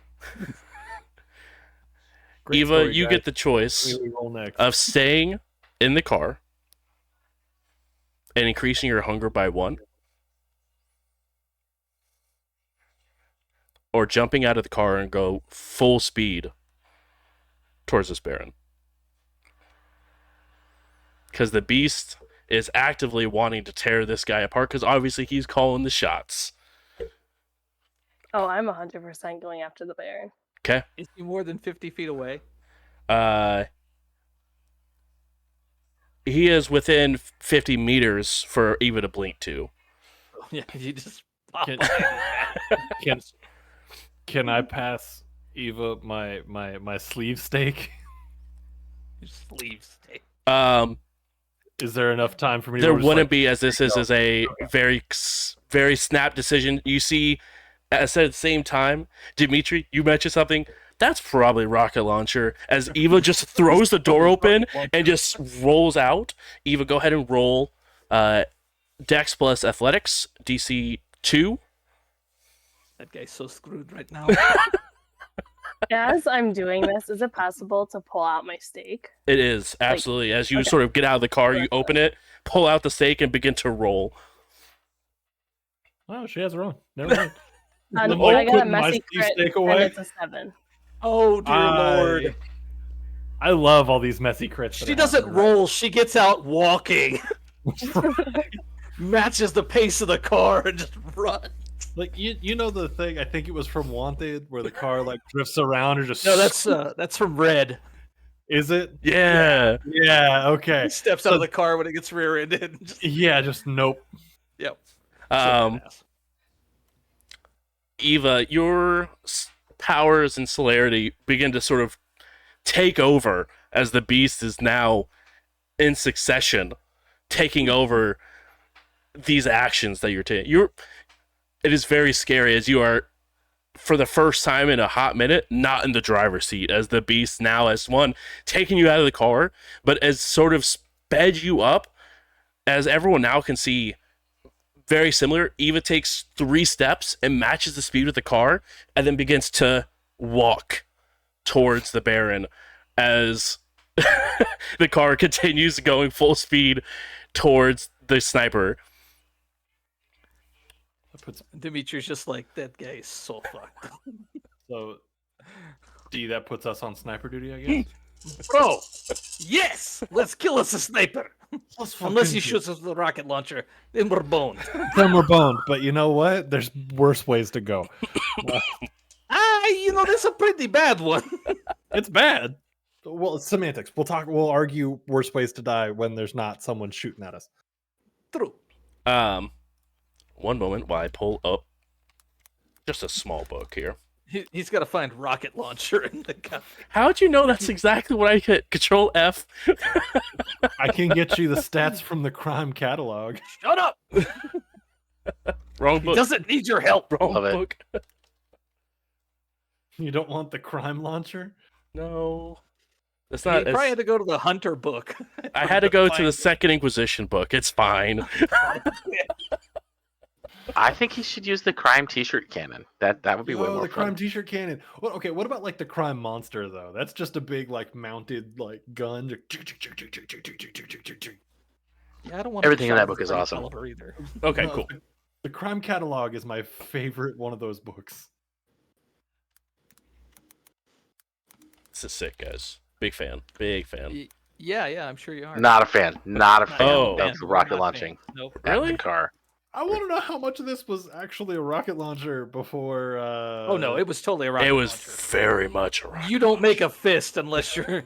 Great Eva, story, you guys. get the choice We roll next. of staying in the car and increasing your hunger by 1, or jumping out of the car and go full speed towards this Baron. Because the beast is actively wanting to tear this guy apart, because obviously he's calling the shots. Oh, I'm 100% going after the Baron. Okay. Is he more than 50 feet away? He is within 50 meters for Eva to blink to. Yeah, you just pop Can- up. Can I pass Eva my sleeve steak? Your sleeve stick. Is there enough time for me? There to just, wouldn't like, be, as this is a very snap decision. You see, at the same time, Dimitri, you mentioned something. That's probably rocket launcher. As Eva just throws the door open and just rolls out. Eva, go ahead and roll Dex plus Athletics, DC 2. That guy's so screwed right now. As I'm doing this, is it possible to pull out my stake? It is, absolutely. As you okay. sort of get out of the car, you open it, pull out the stake, and begin to roll. Oh, she has her own. Never mind. I Like, got a putting my messy sleeve crit, steak and away? it's a 7. Oh dear lord. I love all these messy crits. that She are doesn't happening roll, she gets out walking. right- Matches the pace of the car and just runs. Like you know the thing. I think it was from Wanted where the car like drifts around or just. No, that's from Red. Is it? Yeah. Yeah. Okay. He steps out of the car when it gets rear-ended. And just, Yeah. Just nope. yep. Um, Eva, your powers and celerity begin to sort of take over as the beast is now in succession taking over these actions that you're taking. It is very scary as you are, for the first time in a hot minute, not in the driver's seat, as the beast now has taken you out of the car, but as sort of sped you up, as everyone now can see. Very similar. Eva takes 3 steps and matches the speed with the car, and then begins to walk towards the Baron as the car continues going full speed towards the sniper. Dimitri's just like, that guy is so fucked. So, that puts us on sniper duty, I guess. Bro, yes! Let's kill us a sniper. Unless he fucking shoots us with a rocket launcher, then we're boned. Then we're boned. But you know what? There's worse ways to go. That's a pretty bad one. It's bad. Well, it's semantics. We'll argue worse ways to die when there's not someone shooting at us. True. One moment while I pull up just a small book here. He's got to find rocket launcher in the gun. How'd you know that's exactly what I hit? Control F. I can get you the stats from the crime catalog. Shut up! Wrong He book. doesn't need your help. Wrong Love it. book. You don't want the crime launcher? No. It's He not. probably It's, had to go to the Hunter book. I for had to go to find the it. Second Inquisition book. It's fine. I think he should use the crime T-shirt cannon. That would be way Oh, more the crime fun. T-shirt cannon. Well, okay, what about like the crime monster though? That's just a big like mounted like gun. Yeah, I don't want Everything in that book is awesome. Either. Okay, No, cool. The crime catalog is my favorite one of those books. This is sick, guys. Big fan. Big fan. Yeah, I'm sure you are. Not a fan. Not a fan Oh. of the rocket launching Nope. at Really? the car. I want to know how much of this was actually a rocket launcher before. Oh no, it was totally a rocket It was launcher. very much a rocket. You don't make a fist unless you're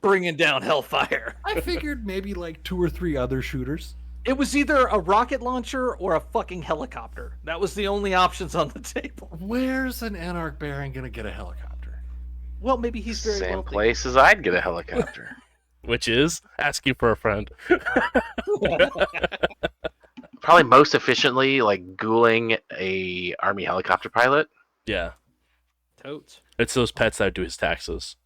bringing down hellfire. I figured maybe like 2 or 3 other shooters. It was either a rocket launcher or a fucking helicopter. That was the only options on the table. Where's an Anarch Baron gonna get a helicopter? Well, maybe he's very Same wealthy. place as I'd get a helicopter. Which is asking for a friend. Probably most efficiently, like ghouling a army helicopter pilot. Yeah. Totes. It's those pets that do his taxes.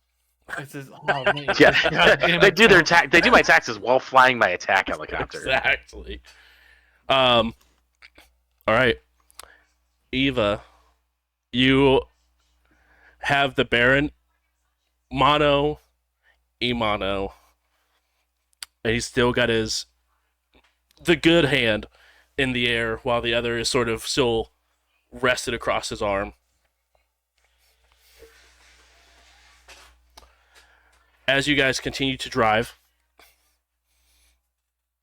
I says, oh, man. Yeah, God damn they it. do They do my taxes while flying my attack helicopter. Exactly. All right. Eva, you have the Baron mono, e-mono, and he's still got the good hand in the air while the other is sort of still rested across his arm. As you guys continue to drive,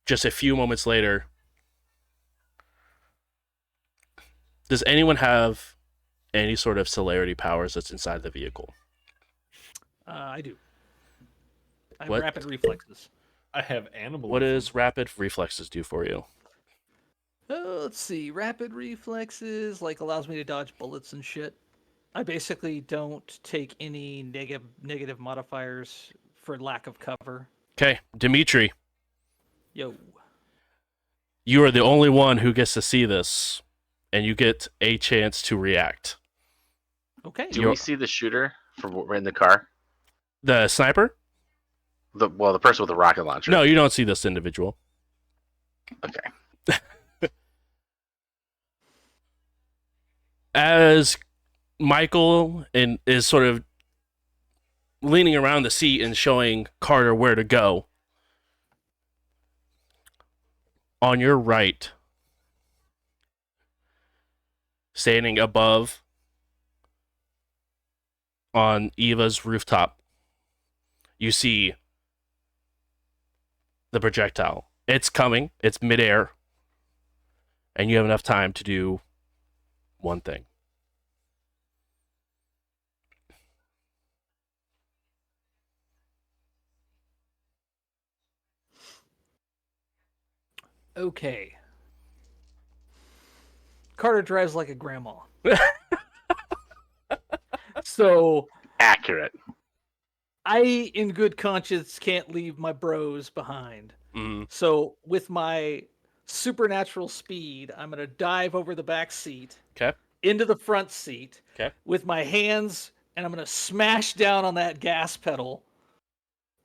just a few moments later, does anyone have any sort of celerity powers that's inside the vehicle? I do. I have What? rapid reflexes. I have animal. What does rapid reflexes do for you? Let's see. Rapid reflexes allows me to dodge bullets and shit. I basically don't take any negative modifiers for lack of cover. Okay, Dimitri, Yo. you are the only one who gets to see this, and you get a chance to react. Okay. Do You're- we see the shooter from in the car? The sniper? The person with the rocket launcher. No, you don't see this individual. Okay. As Michael is sort of leaning around the seat and showing Carter where to go, on your right, standing above on Eva's rooftop, you see the projectile. It's coming. It's midair. And you have enough time to do one thing. Okay. Carter drives like a grandma. So Accurate. I, in good conscience, can't leave my bros behind. Mm-hmm. So with my supernatural speed, I'm gonna dive over the back seat Okay. into the front seat Okay. with my hands, and I'm gonna smash down on that gas pedal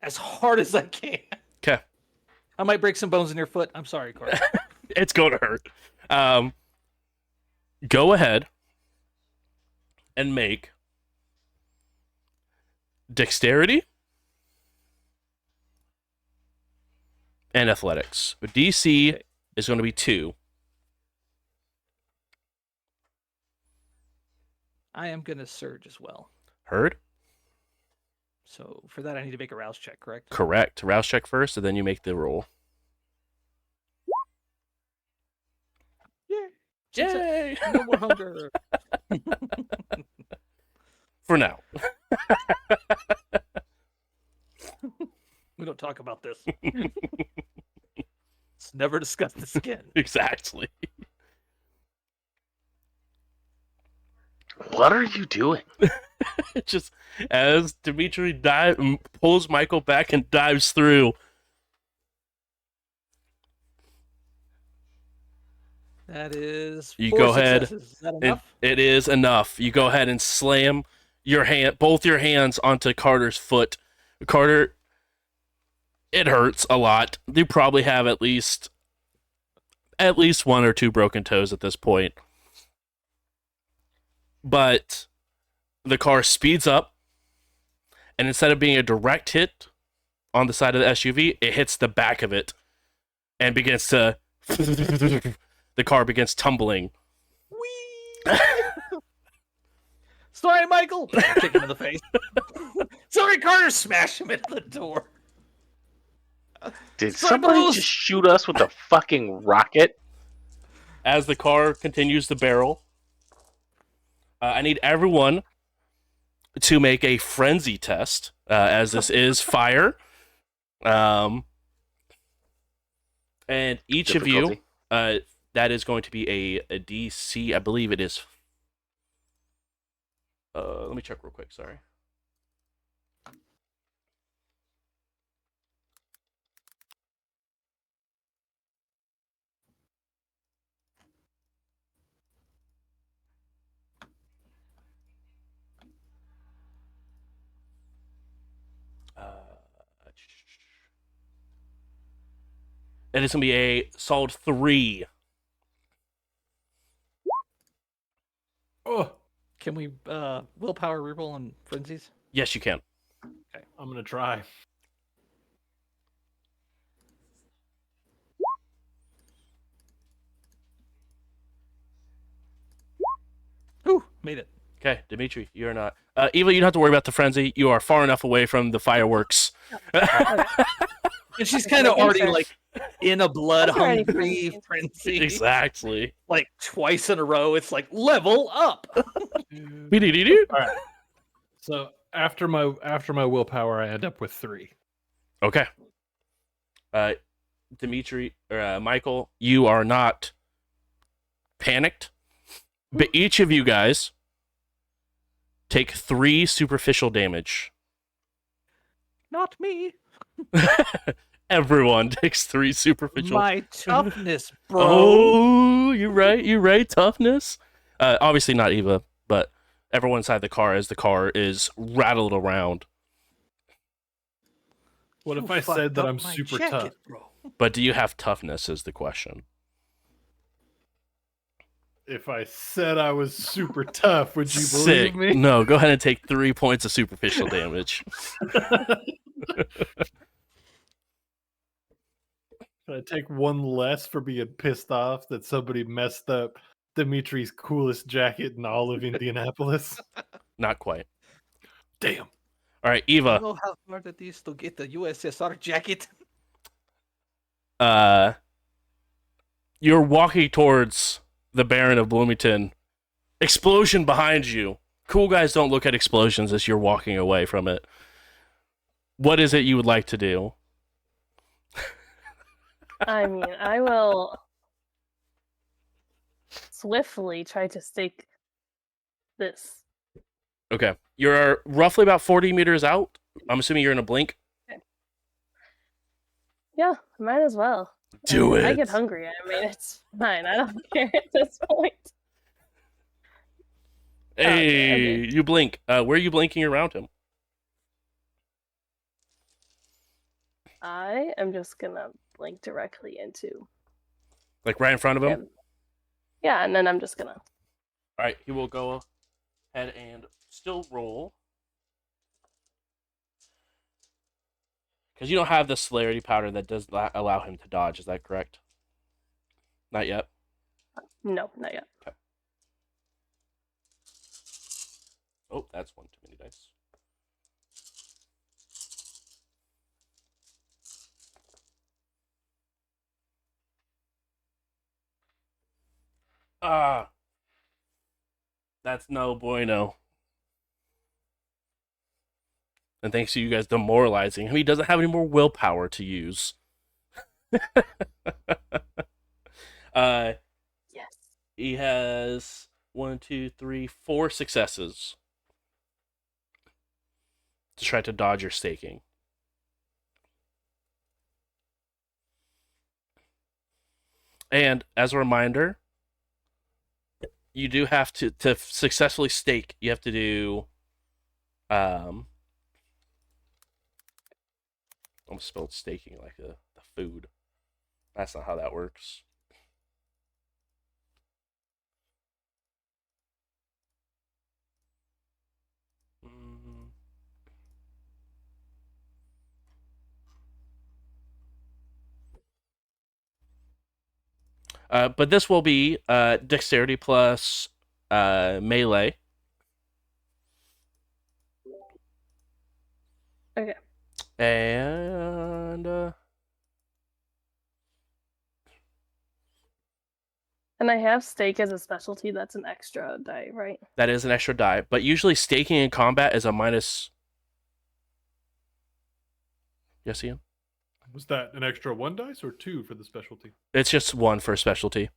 as hard as I can. Okay. I might break some bones in your foot. I'm sorry, Carter. It's going to hurt. Go ahead and make dexterity and athletics. DC is going to be 2. I am gonna surge as well. Heard? So for that, I need to make a rouse check, correct? Correct. Rouse check first, and then you make the roll. Yeah. Yay! No more hunger. For now. We don't talk about this. Let's never discuss this again. Exactly. What are you doing? Just as Dimitri pulls Michael back and dives through. That is. You 4 go ahead. successes. Is that enough? It is enough. You go ahead and slam both your hands onto Carter's foot Carter, it hurts a lot. You probably have at least one or two broken toes at this point. But the car speeds up, and instead of being a direct hit on the side of the SUV, it hits the back of it and begins to. The car begins tumbling. Whee! Sorry, Michael. Kick him in the face. Sorry, Carter. Smash him into the door. Did Sorry, somebody Bruce. just shoot us with a fucking rocket? As the car continues to barrel, I need everyone to make a frenzy test, as this is fire. And each of you, that is going to be a DC. I believe it is. Let me check real quick. Sorry. It is going to be a solid 3. Oh, Can we willpower reroll on frenzies? Yes, you can. I'm gonna try. Ooh, made it. Okay, Dimitri, you're not. Eva, you don't have to worry about the frenzy. You are far enough away from the fireworks. And she's kind of already Sure. like in a blood I'm already hungry frenzy. Exactly. Like twice in a row. It's like level up. Be-dee-dee-doo. All right. So after my willpower, I end up with 3. Okay. Dimitri or Michael, you are not panicked, but each of you guys take 3 superficial damage. Not me. Everyone takes 3 superficial. My toughness, bro. Oh, you're right. Toughness. Obviously not Eva, but everyone inside the car as the car is rattled around. What You if I fucked said that up I'm my super jacket, tough? bro. But do you have toughness is the question. If I said I was super tough, would you Sick. believe me? No, go ahead and take 3 points of superficial damage. Can I take one less for being pissed off that somebody messed up Dimitri's coolest jacket in all of Indianapolis? Not quite. Damn. All right, You Eva. know how hard it is to get the USSR jacket? You're walking towards the Baron of Bloomington. Explosion behind you. Cool guys don't look at explosions as you're walking away from it. What is it you would like to do? I mean, I will swiftly try to stake this. Okay. You're roughly about 40 meters out. I'm assuming you're in a blink. Yeah, might as well. Do it. I get hungry. I mean, it's fine. I don't care at this point. Hey, okay. you blink. Where are you blinking around him? I am just gonna blink directly into Like right in front of him? him. Yeah, and then I'm just gonna. All right, he will go ahead and still roll. Because you don't have the celerity powder that does allow him to dodge. Is that correct? Not yet. No, not yet. Oh, that's one too many dice. Ah. That's no bueno. And thanks to you guys demoralizing him, he doesn't have any more willpower to use. Yes. He has 1, 2, 3, 4 successes to try to dodge your staking. And as a reminder, you do have to successfully stake. You have to do Almost spelled staking like the food. That's not how that works. Mm. But this will be dexterity plus melee. Okay. And And I have stake as a specialty. That's an extra die, right? that is an extra die. But usually staking in combat is a minus. Yes, Ian? Was that an extra 1 dice or 2 for the specialty? It's just 1 for specialty.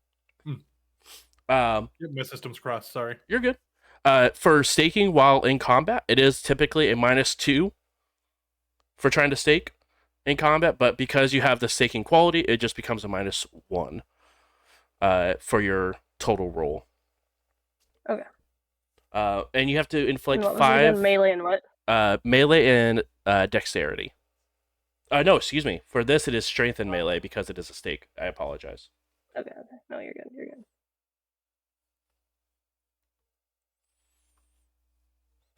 Yeah, my system's crossed. Sorry. You're good. For staking while in combat, it is typically a -2 for trying to stake in combat, but because you have the staking quality, it just becomes a -1 for your total roll. Okay. And you have to inflict And what was it 5 again? Melee and what? melee and dexterity. No, excuse me. For this, it is strength and melee because it is a stake. I apologize. Okay. No, you're good. You're good.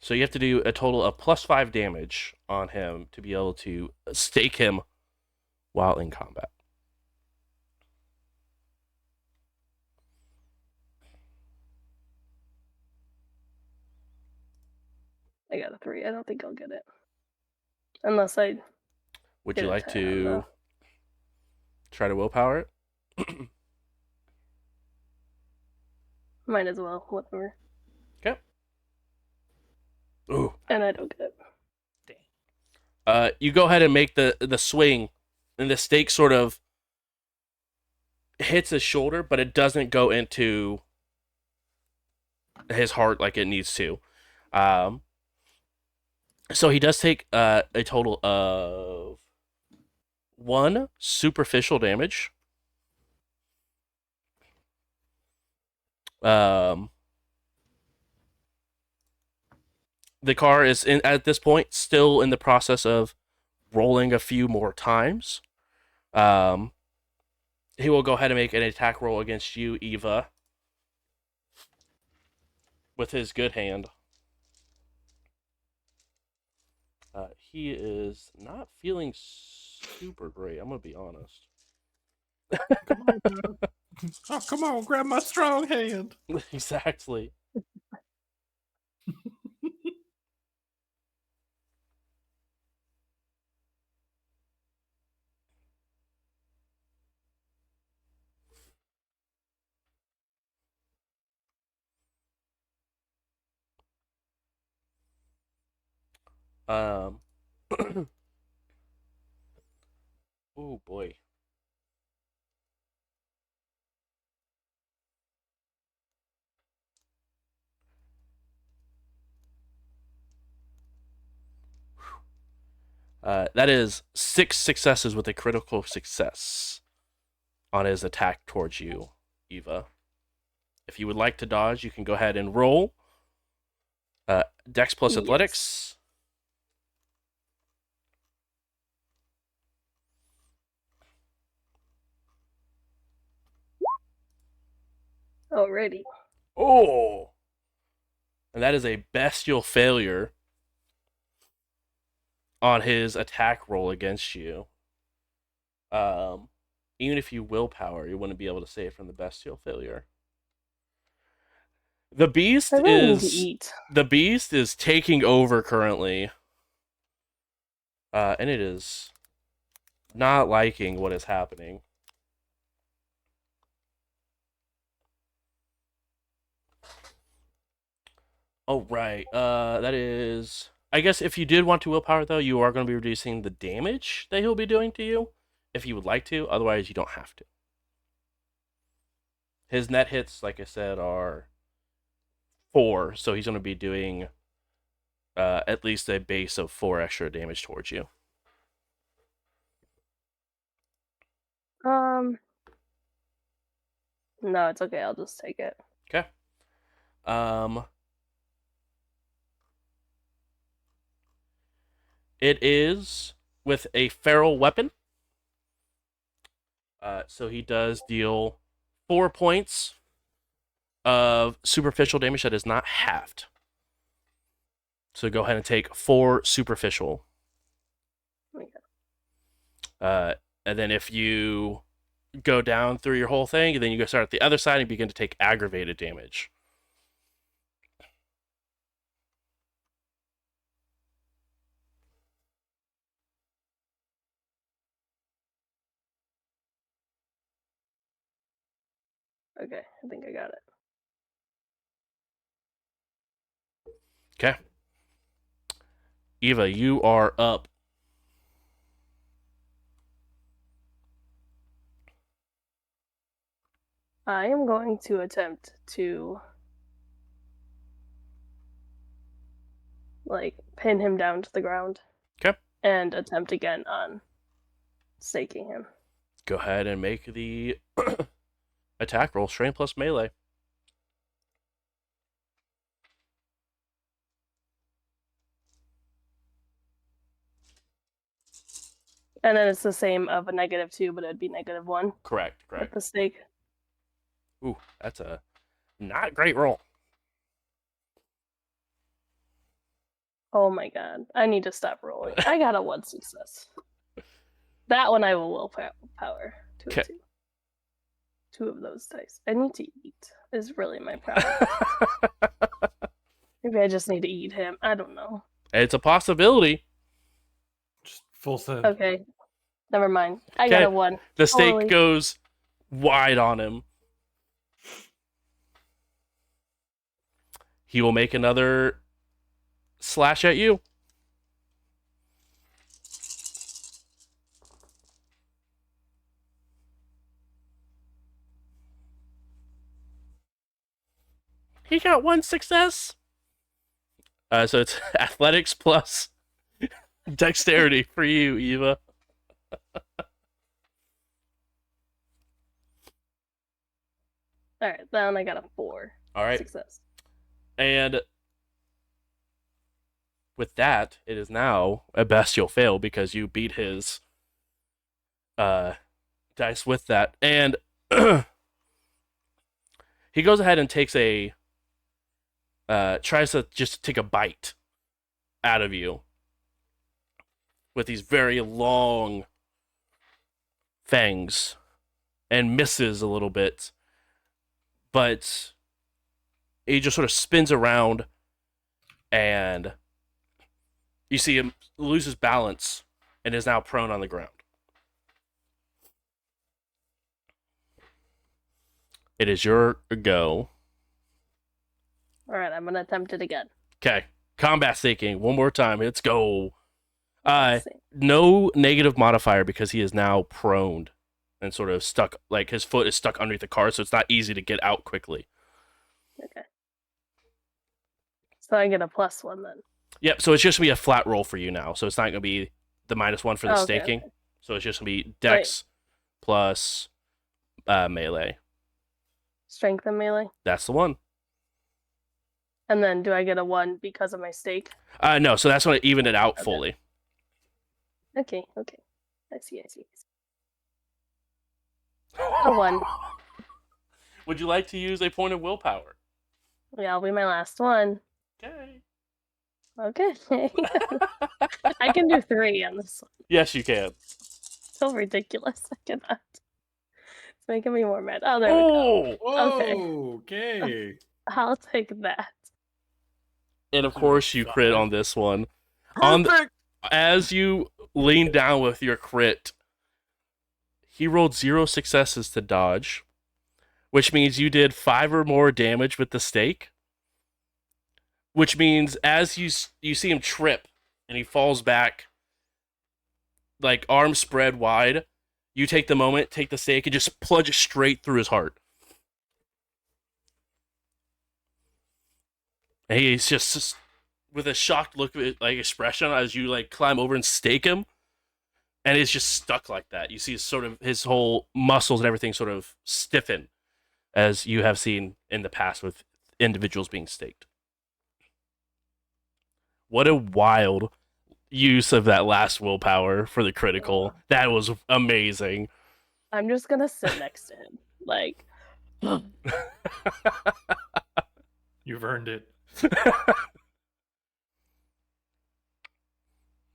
So you have to do a total of +5 damage on him to be able to stake him while in combat. I got a 3. I don't think I'll get it. Unless I Would get you a like 10, I don't to know. try to willpower it? Might as well. Whatever. Okay. Ooh. And I don't get it. You go ahead and make the swing, and the stake sort of hits his shoulder, but it doesn't go into his heart like it needs to. So he does take a total of 1 superficial damage. The car is at this point still in the process of rolling a few more times. He will go ahead and make an attack roll against you, Eva, with his good hand. He is not feeling super great. I'm gonna be honest. Come on, man. Oh, come on, grab my strong hand. Exactly. Oh boy. That is 6 successes with a critical success on his attack towards you, Eva. If you would like to dodge, you can go ahead and roll. Dex plus Yes. athletics. Alrighty. Oh! And that is a bestial failure on his attack roll against you. Even if you willpower, you wouldn't be able to save from the bestial failure. The beast I really need to is eat. the beast is taking over currently. And it is not liking what is happening. Oh right. That is. I guess if you did want to willpower though, you are going to be reducing the damage that he'll be doing to you, if you would like to. Otherwise, you don't have to. His net hits, like I said, are 4, so he's going to be doing at least a base of 4 extra damage towards you. No, it's okay. I'll just take it. Okay. It is with a feral weapon. So he does deal 4 points of superficial damage that is not halved. So go ahead and take 4 superficial. And then if you go down through your whole thing, and then you go start at the other side and begin to take aggravated damage. Okay, I think I got it. Okay. Eva, you are up. I am going to attempt to pin him down to the ground. Okay. And attempt again on staking him. Go ahead and make the attack roll, strength plus melee. And then it's the same of a -2, but it'd be -1. Correct. With the stake. Ooh, that's a not great roll. Oh my god. I need to stop rolling. I got a 1 success. That one I will willpower to a 2. 2 of those dice. I need to eat is really my problem. Maybe I just need to eat him. I don't know. It's a possibility. Just full send. Okay. Never mind. I got a 1. The stake goes wide on him. He will make another slash at you. He got 1 success. So it's athletics plus dexterity for you, Eva. Alright, then I got a 4. All right. Success. And with that, it is now a bestial fail because you beat his dice with that. And he goes ahead and takes tries to just take a bite out of you with these very long fangs and misses a little bit. But he just sort of spins around and you see him lose his balance and is now prone on the ground. It is your go. Alright, I'm gonna attempt it again. Okay. Combat staking. One more time. Let's go. No negative modifier because he is now prone and sort of stuck, like his foot is stuck underneath the car, so it's not easy to get out quickly. Okay. So I get a +1 then. Yep, so it's just going to be a flat roll for you now. So it's not going to be the -1 for the staking. Okay. So it's just going to be dex plus melee. Strength and melee? That's the one. And then do I get a 1 because of my stake? No, so that's going to even it out fully. Okay. I see. A 1. Would you like to use a point of willpower? Yeah, it'll be my last one. Okay. I can do 3 on this one. Yes, you can. So ridiculous. I cannot. It's making me more mad. Oh, there we go. Okay. I'll take that. And of course you crit on this one. As you lean down with your crit, he rolled 0 successes to dodge, which means you did 5 or more damage with the stake. Which means as you see him trip and he falls back, like arms spread wide, you take the moment, take the stake, and just plunge it straight through his heart. And he's just with a shocked look, like expression as you like climb over and stake him, and it's just stuck like that. You see his whole muscles and everything sort of stiffen, as you have seen in the past with individuals being staked. What a wild use of that last willpower for the critical. That was amazing. I'm just gonna sit next to him. Like, You've earned it.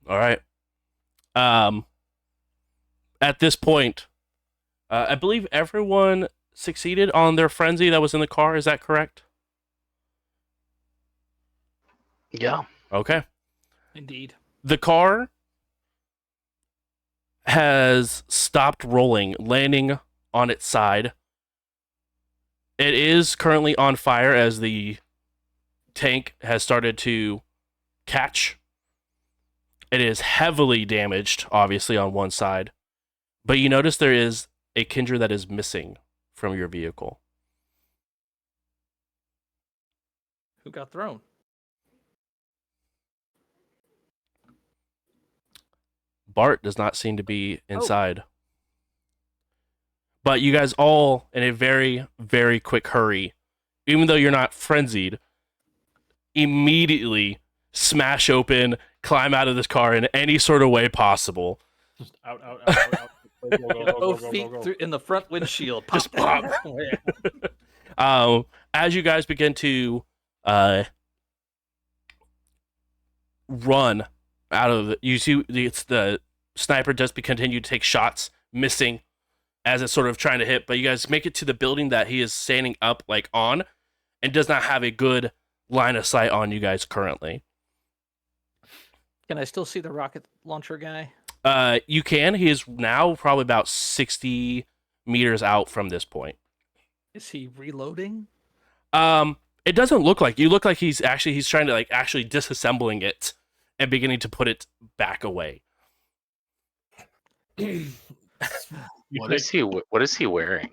All right. At this point, I believe everyone succeeded on their frenzy that was in the car. Is that correct? Yeah. Okay. Indeed. The car has stopped rolling, landing on its side. It is currently on fire as the tank has started to catch. It is heavily damaged, obviously, on one side. But you notice there is a Kindred that is missing from your vehicle. Who got thrown? Bart does not seem to be inside. But you guys all, in a very, very quick hurry, even though you're not frenzied, immediately smash open, climb out of this car in any sort of way possible. Just out. Both feet through in the front windshield. Pop. Just pop. As you guys begin to run out of you see it's the sniper just continue to take shots, missing as it's sort of trying to hit, but you guys make it to the building that he is standing up like on and does not have a good line of sight on you guys currently. Can I still see the rocket launcher guy? You can. He is now probably about 60 meters out from this point. Is he reloading? It doesn't look like you look like he's trying to like actually disassembling it and beginning to put it back away. What is he wearing?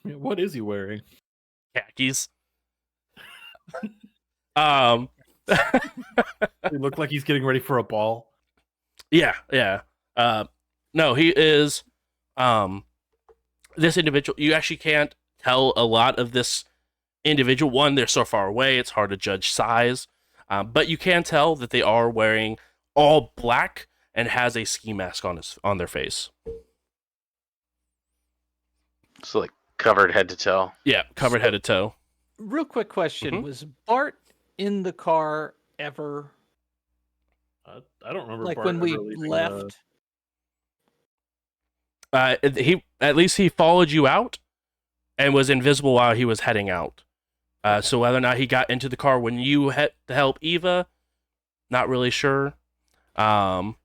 What is he wearing? Khakis. He look like he's getting ready for a ball. Yeah. No, he is. This individual, you actually can't tell a lot of this individual. One, they're so far away, it's hard to judge size. But you can tell that they are wearing all black and has a ski mask on their face. So like covered head to toe. Yeah, covered head to toe. Real quick question: Mhm. Was Bart in the car ever? I don't remember. Like Bart when we ever leaving left? He at least he followed you out and was invisible while he was heading out. So whether or not he got into the car when you had to help Eva, not really sure. And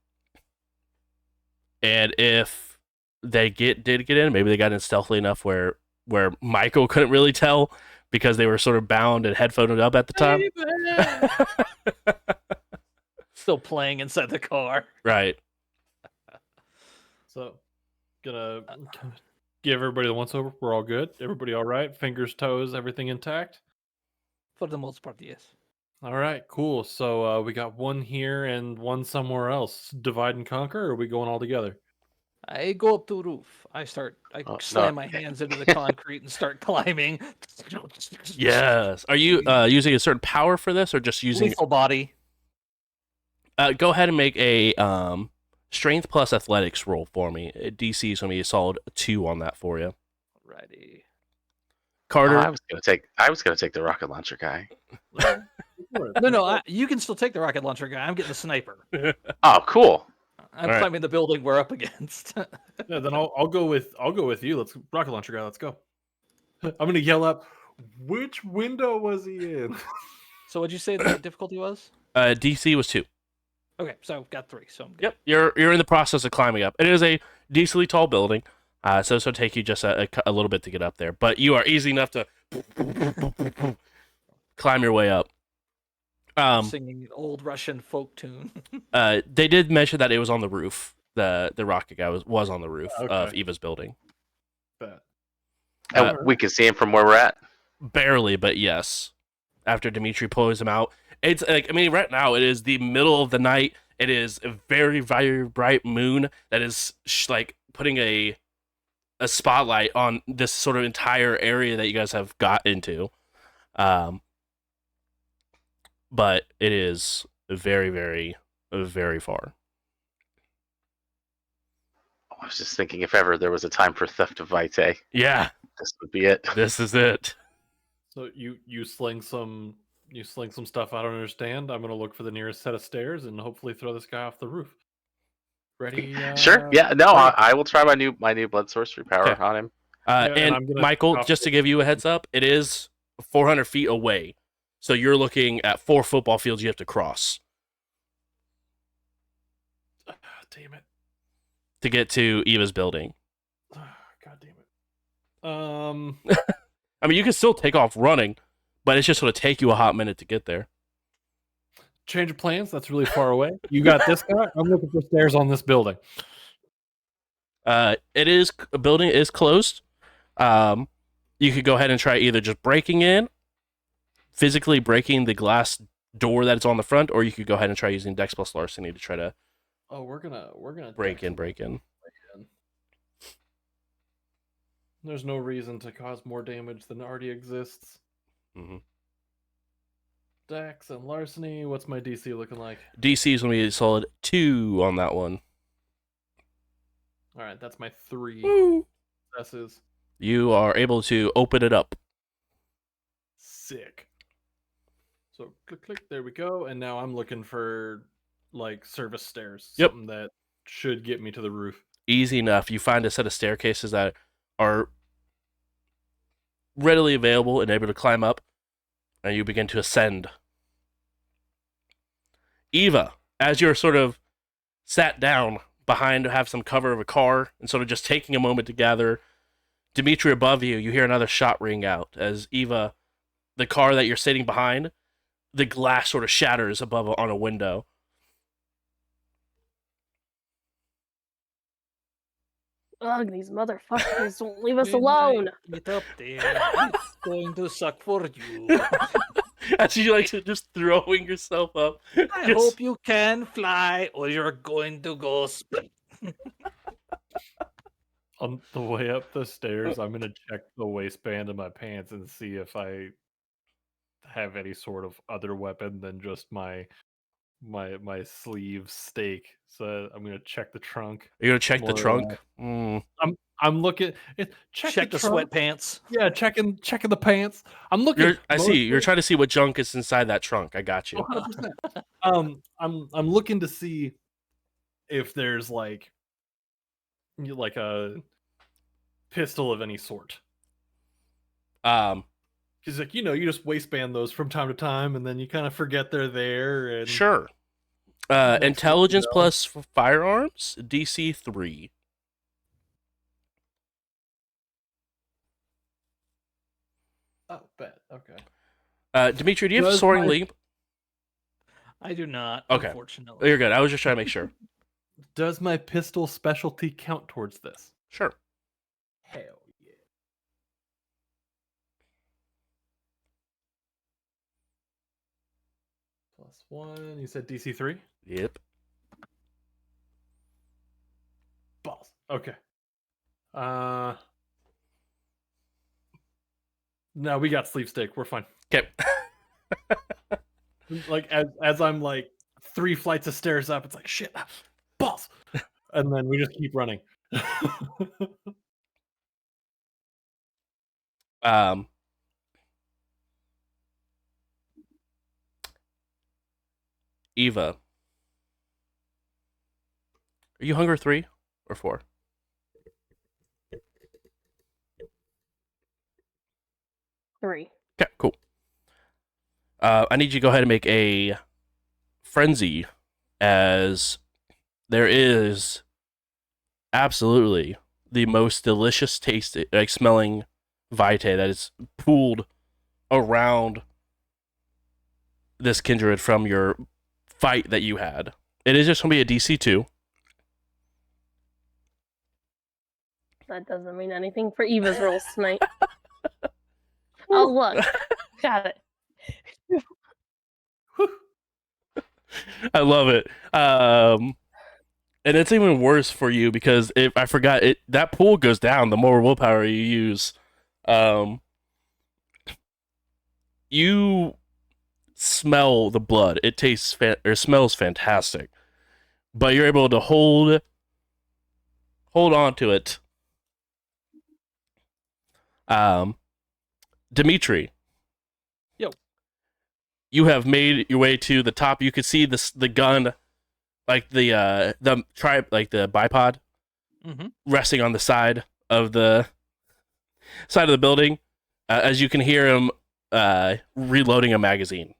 if they did get in, maybe they got in stealthily enough where Michael couldn't really tell because they were sort of bound and headphoned up at the time. Still playing inside the car. Right. So, gonna give everybody the once over. We're all good. Everybody all right? Fingers, toes, everything intact? For the most part, yes. All right, cool. So we got one here and one somewhere else. Divide and conquer, or are we going all together? I go up to the roof. I Oh, slam no. my hands into the concrete and start climbing. Yes. Are you using a certain power for this, or just using? Lethal body. Go ahead and make a strength plus athletics roll for me. DC is going to be a solid 2 on that for you. Righty. Carter. I was gonna take the rocket launcher guy. No, you can still take the rocket launcher guy. I'm getting the sniper. Oh, cool. I'm All right. climbing the building we're up against. Yeah, then I'll go with you. Let's rocket launcher guy. Let's go. I'm gonna yell up. Which window was he in? So what'd you say the difficulty was? DC was 2. Okay, so I've got 3. So I'm good. Yep. You're in the process of climbing up. It is a decently tall building, so it'll take you just a little bit to get up there. But you are easy enough to climb your way up. Singing old Russian folk tune. They did mention that it was on the roof. The rocket guy was on the roof of Okay. Eva's building. Bet. And we can see him from where we're at. Barely, but yes. After Dimitri pulls him out, it's like right now it is the middle of the night. It is a very very bright moon that is like putting a spotlight on this sort of entire area that you guys have got into. But it is very very very far. I was just thinking, if ever there was a time for theft of Vitae, Yeah, this would be it. this is it. So you sling some stuff I don't understand. I'm gonna look for the nearest set of stairs and hopefully throw this guy off the roof. Ready? Sure. Yeah. No, ready? I will try my new blood sorcery power Okay. on him. Yeah, And I'm gonna Michael, off just to the- give you a heads up, it is 400 feet away. So you're looking at 4 football fields you have to cross Damn it! to get to Eva's building. God damn it! I mean, you can still take off running, but it's just going to take you a hot minute to get there. Change of plans. That's really far away. You got this guy. I'm looking for stairs on this building. A building is closed. You could go ahead and try either just breaking in, physically breaking the glass door that's on the front, or you could go ahead and try using Dex plus Larceny to try to Oh, we're gonna break in. There's no reason to cause more damage than already exists. Mm-hmm. Dex and Larceny. What's my DC looking like? DC is going to be a solid 2 on that one. All right, that's my 3 Woo. successes. You are able to open it up. Sick. So click. There we go. And now I'm looking for like service stairs. Yep. Something that should get me to the roof. Easy enough. You find a set of staircases that are readily available and able to climb up, and you begin to ascend. Eva, as you're sort of sat down behind to have some cover of a car and sort of just taking a moment to gather, Dimitri above you, you hear another shot ring out as Eva, the car that you're sitting behind, the glass sort of shatters above on a window. Ugh, these motherfuckers won't leave us When I alone. Get up there. It's going to suck for you. As you like just throwing yourself up. I Just- hope you can fly, or you're going to go split. On the way up the stairs, I'm gonna check the waistband of my pants and see if I have any sort of other weapon than just my sleeve stake. So I'm gonna check the trunk. You're going to check the More, trunk? Mm. I'm looking. Check the trunk. sweatpants. Yeah, checking the pants. I'm looking. I see. You're trying to see what junk is inside that trunk. I got you. 100%. I'm looking to see if there's like a pistol of any sort. Because you just waistband those from time to time, and then you kind of forget they're there. And Sure. Next Intelligence thing you know- plus firearms, DC 3. Oh, bet. Okay. Dimitri, do you have Does soaring my- leap? I do not, Okay. unfortunately. You're good. I was just trying to make sure. Does my pistol specialty count towards this? Sure. Hell yeah. +1. You said DC 3? Yep. Balls. Okay. No, we got sleep stick. We're fine. Okay. Like as I'm like 3 flights of stairs up, it's like shit. Balls. And then we just keep running. Eva. Are you hunger 3 or 4? Three. Okay, cool. I need you to go ahead and make a frenzy, as there is absolutely the most delicious tasting, like smelling vitae that is pooled around this kindred from your fight that you had. It is just going to be a DC 2. That doesn't mean anything for Eva's rolls tonight. Oh, look. Got it. I love it. And it's even worse for you because if I forgot it, that pool goes down the more willpower you use. You smell the blood. It tastes or smells fantastic. but you're able to hold on to it. Dimitri. Yo. You have made your way to the top. You can see the gun, like the bipod, resting on the side of the building, as you can hear him reloading a magazine.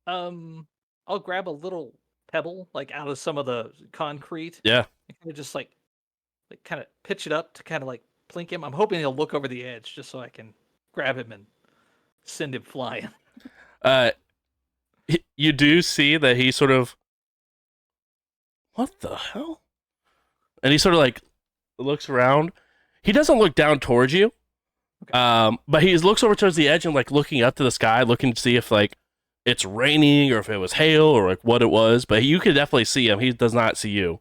I'll grab a little pebble like out of some of the concrete. Yeah. And kind of just like kind of pitch it up to kind of like plink him. I'm hoping he'll look over the edge just so I can grab him and send him flying. You do see that he sort of, what the hell? And he sort of like looks around. He doesn't look down towards you. Okay. But he looks over towards the edge and like looking up to the sky, looking to see if like it's raining or if it was hail or like what it was. But you can definitely see him. He does not see you.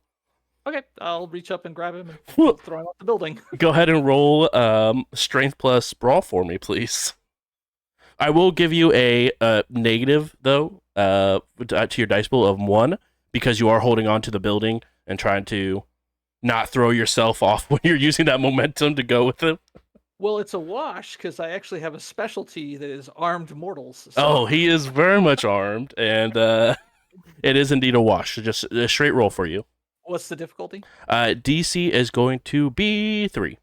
Okay, I'll reach up and grab him and throw him off the building. Go ahead and roll strength plus brawl for me, please. I will give you a negative though to your dice pool of 1 because you are holding on to the building and trying to not throw yourself off when you're using that momentum to go with him. Well, it's a wash because I actually have a specialty that is armed mortals. So. Oh, he is very much armed, and it is indeed a wash. So just a straight roll for you. What's the difficulty? DC is going to be 3.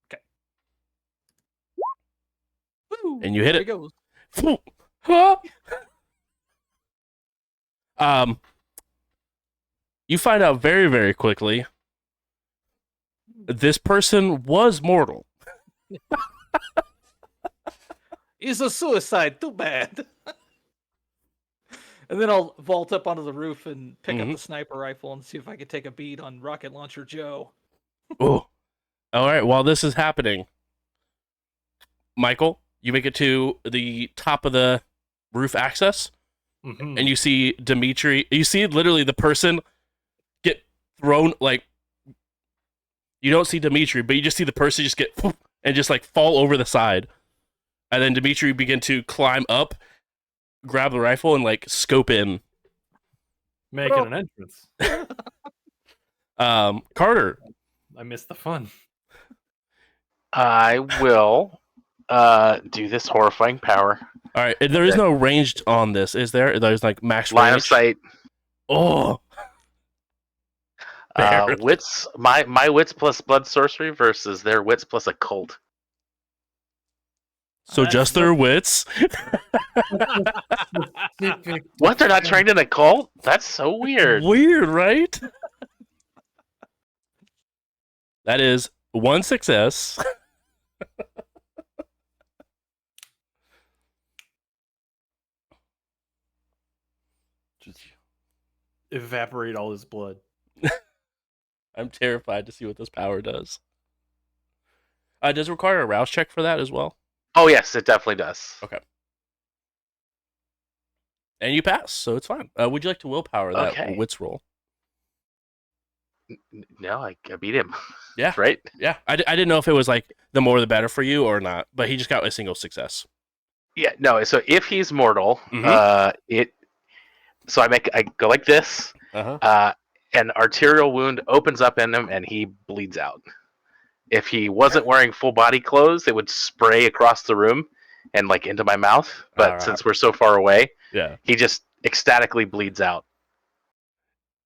Okay. Woo, and you hit it. Goes. You find out very, very quickly this person was mortal. It's a suicide. Too bad. And then I'll vault up onto the roof and pick up the sniper rifle and see if I can take a bead on Rocket Launcher Joe. Oh, all right. While this is happening, Michael, you make it to the top of the roof access, and you see Dimitri. You see literally the person get thrown. Like, you don't see Dimitri, but you just see the person just get and just like fall over the side, and then Dimitri begin to climb up. Grab the rifle and like scope in, making an entrance. Carter, I missed the fun. I will do this horrifying power. All right, there is no ranged on this, is there? There's like max line range? of sight. Oh, wits. My wits plus blood sorcery versus their wits plus occult. So just their wits? What? They're not trained in occult? That's so weird. Weird, right? That is 1 success. Just evaporate all his blood. I'm terrified to see what this power does. Does it require a rouse check for that as well? Oh, yes, it definitely does. Okay. And you pass, so it's fine. Would you like to willpower that wits roll? No, I beat him. Yeah. Right? Yeah. I didn't know if it was like the more the better for you or not, but he just got a single success. Yeah, no, so if he's mortal, so I go like this, an arterial wound opens up in him and he bleeds out. If he wasn't wearing full body clothes, it would spray across the room and like into my mouth. But since we're so far away, he just ecstatically bleeds out.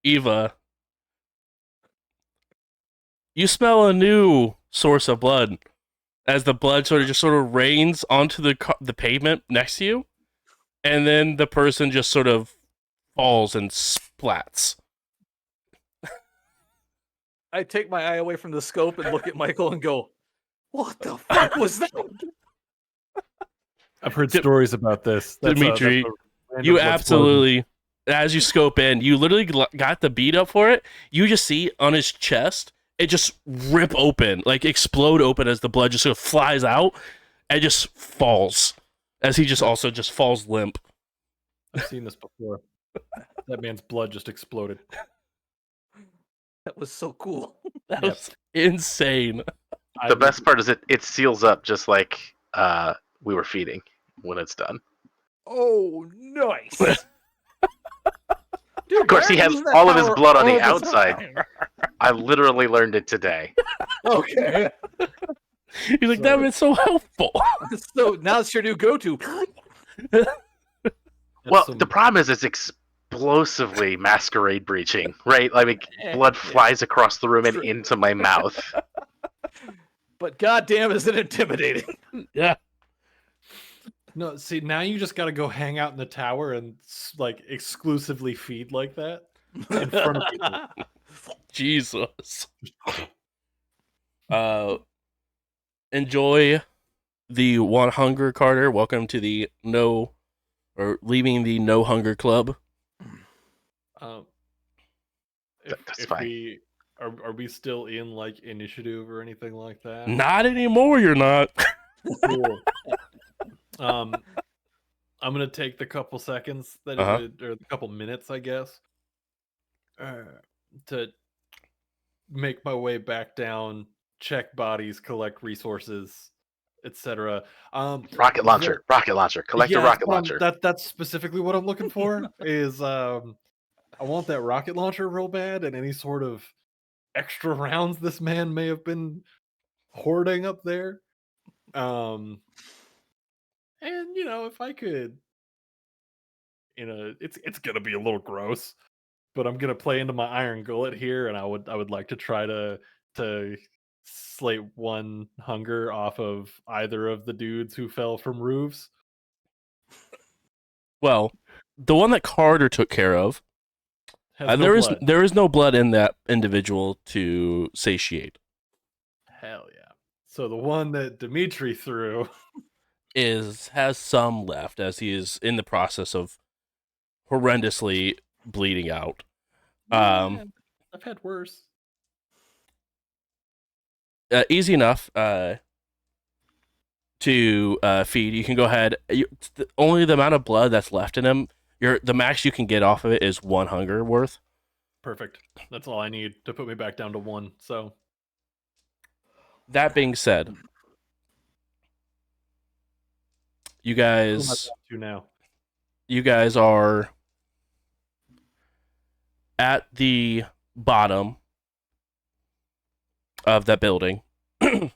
Eva, you smell a new source of blood as the blood sort of rains onto the pavement next to you, and then the person just sort of falls and splats. I take my eye away from the scope and look at Michael and go, "What the fuck was that?" I've heard stories about this. Dimitri, you absolutely, as you scope in, you literally got the beat up for it. You just see on his chest, it just rip open, like explode open as the blood just sort of flies out and just falls. As he just also just falls limp. I've seen this before. That man's blood just exploded. That was so cool. That was insane. The best part is it seals up just like we were feeding when it's done. Oh, nice. he has using that all of his power blood on the all the outside. time. I literally learned it today. Okay. He's like, that was so helpful. So now it's your new go-to. Well, the problem is it's explosively masquerade breaching, right? Like blood flies across the room and True. into my mouth. But goddamn, is it intimidating? Yeah. No, see, now you just got to go hang out in the tower and like exclusively feed like that in front of people. Jesus. Enjoy the one hunger, Carter. Welcome to the leaving the no hunger club. That's If fine. we are we still in like initiative or anything like that? Not anymore, you're not. Cool. I'm gonna take the couple seconds that or the couple minutes, I guess, to make my way back down, check bodies, collect resources, etc. Rocket launcher. Collect a rocket launcher. That's specifically what I'm looking for. Is I want that rocket launcher real bad, and any sort of extra rounds this man may have been hoarding up there. And if I could, it's gonna be a little gross, but I'm gonna play into my iron gullet here, and I would like to try to slate one hunger off of either of the dudes who fell from roofs. Well, the one that Carter took care of, there is no blood in that individual to satiate. Hell yeah! So the one that Dimitri threw has some left, as he is in the process of horrendously bleeding out. I've had worse. Easy enough to feed. You can go ahead. Only the amount of blood that's left in him, the max you can get off of it is one hunger worth. Perfect. That's all I need to put me back down to one. So, that being said, you guys are at the bottom of that building. It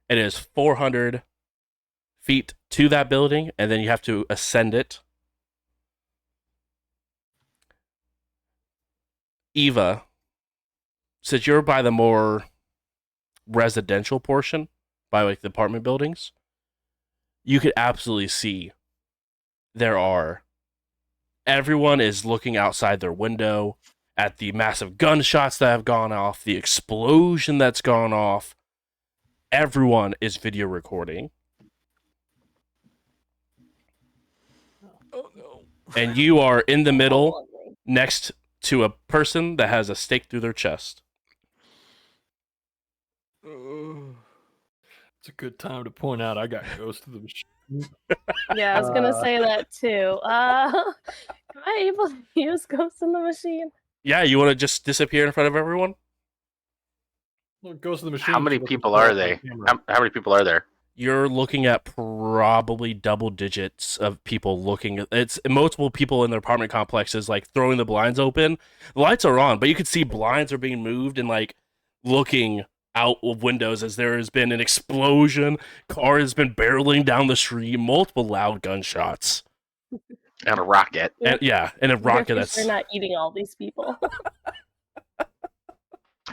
is 400 feet to that building, and then you have to ascend it. Eva, since you're by the more residential portion, by like the apartment buildings, you could absolutely see everyone is looking outside their window at the massive gunshots that have gone off, the explosion that's gone off. Everyone is video recording. Oh no. And you are in the middle next to a person that has a stake through their chest. It's a good time to point out I got Ghost of the Machine. Yeah, I was gonna say that too. Am I able to use Ghost in the Machine? Yeah, you want to just disappear in front of everyone? Well, Ghost of the Machine. How many people are they? How many people are there? You're looking at probably double digits of people looking. It's multiple people in their apartment complexes, like throwing the blinds open. The lights are on, but you can see blinds are being moved and like looking out of windows as there has been an explosion. Car has been barreling down the street. Multiple loud gunshots. And a rocket. And a rocket that's. They're not eating all these people.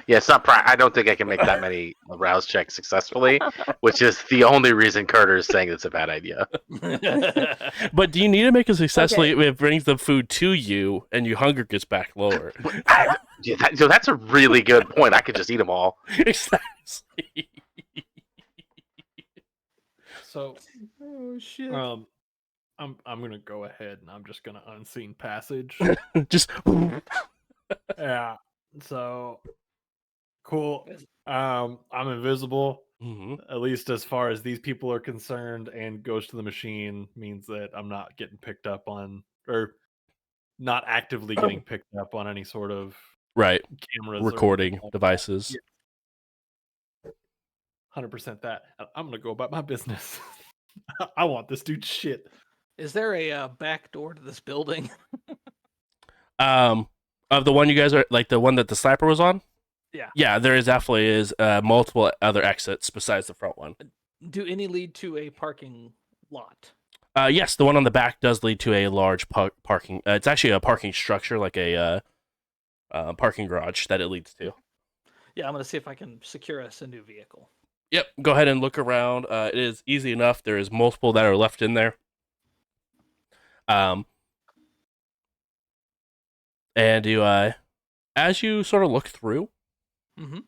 Yeah, it's not. I don't think I can make that many rouse checks successfully, which is the only reason Carter is saying it's a bad idea. But do you need to make it successfully if it brings the food to you and your hunger gets back lower? That's a really good point. I could just eat them all. Exactly. So, Oh shit. I'm gonna go ahead and I'm just gonna unseen passage. Just Yeah. So cool. I'm invisible. Mm-hmm. At least as far as these people are concerned, and Ghost of the Machine means that I'm not getting picked up on, or not actively getting picked up on any sort of cameras, recording devices. 100% that. I'm gonna go about my business. I want this dude's shit. Is there a back door to this building? Of the one you guys are like the one that the sniper was on. Yeah. Yeah, there is definitely is multiple other exits besides the front one. Do any lead to a parking lot? Yes, the one on the back does lead to a large parking. It's actually a parking structure, like a parking garage that it leads to. Yeah, I'm gonna see if I can secure us a new vehicle. Yep, go ahead and look around. It is easy enough. There is multiple that are left in there. And you, as you sort of look through, Mm-hmm.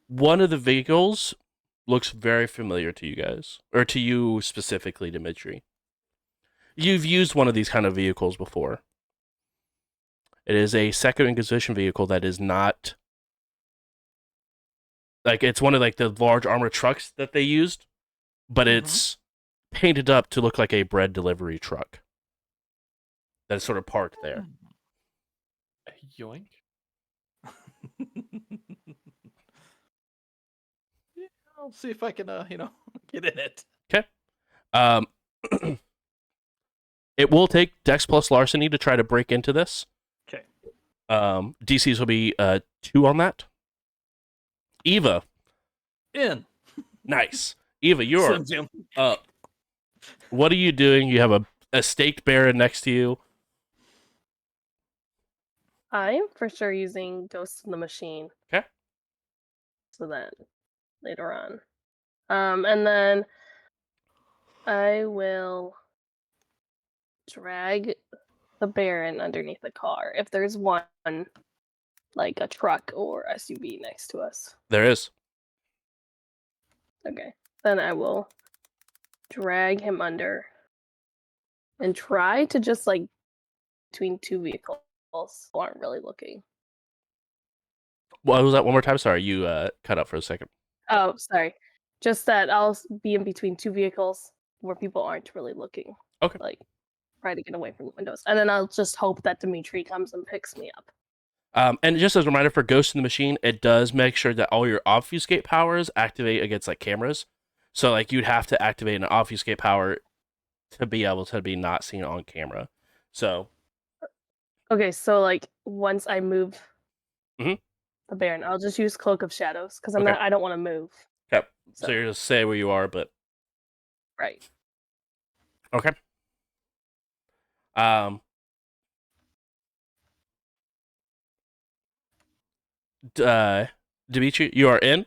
one of the vehicles looks very familiar to you guys, or to you specifically, Dimitri. You've used one of these kind of vehicles before. It is a Second Inquisition vehicle that is not like it's one of like the large armored trucks that they used, but it's painted up to look like a bread delivery truck that's sort of parked there. Yoink. Yeah, I'll see if I can, get in it. Okay. It will take Dex plus Larceny to try to break into this. Okay. DCs will be 2 on that. Eva. In. Nice. Eva, you're Slim Jim. up. What are you doing? You have a staked Baron next to you. I am for sure using Ghost in the Machine. Okay. So that later on. And then I will drag the Baron underneath the car if there's one, like a truck or SUV next to us. There is. Okay. Then I will drag him under and try to just like between 2 vehicles who aren't really looking. What was that one more time? Sorry, you cut up for a second. Oh, sorry. Just that I'll be in between 2 vehicles where people aren't really looking. Okay. Like, try to get away from the windows. And then I'll just hope that Dimitri comes and picks me up. And just as a reminder for Ghost in the Machine, it does make sure that all your obfuscate powers activate against like cameras. So like you'd have to activate an obfuscate power to be able to be not seen on camera. So Okay, so like once I move Mhm. the Baron, I'll just use Cloak of Shadows because Okay. I don't want to move. okay. So you're just say where you are, but Right. okay. Dimitri, you are in.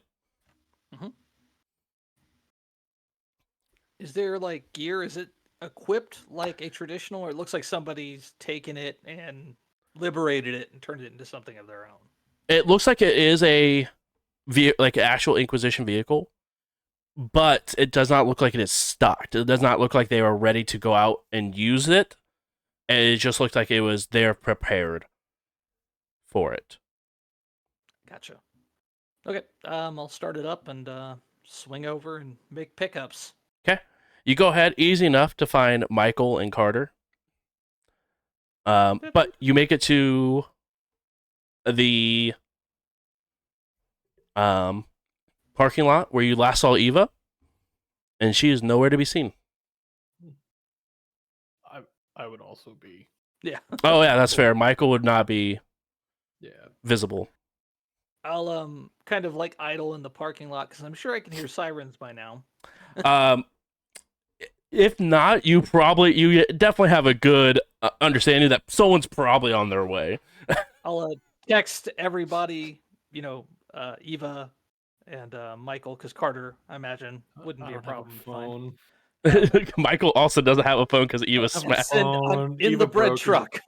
Is there like gear? Is it equipped like a traditional, or it looks like somebody's taken it and liberated it and turned it into something of their own? It looks like it is a like an actual Inquisition vehicle, but it does not look like it is stocked. It does not look like they were ready to go out and use it. And it just looked like it was there prepared for it. Gotcha. Okay, I'll start it up and swing over and make pickups. Okay. You go ahead, easy enough to find Michael and Carter. But you make it to the parking lot where you last saw Eva, and she is nowhere to be seen. I would also be. Yeah. Oh yeah, that's fair. Michael would not be Yeah. visible. I'll kind of like idle in the parking lot because I'm sure I can hear sirens by now. If not, you definitely have a good understanding that someone's probably on their way. I'll text everybody, Eva and Michael, because Carter, I imagine, wouldn't I be a don't have problem. to find. phone. Michael also doesn't have a phone because Eva smashed. I'm phone. in Eva the bread broke it. truck.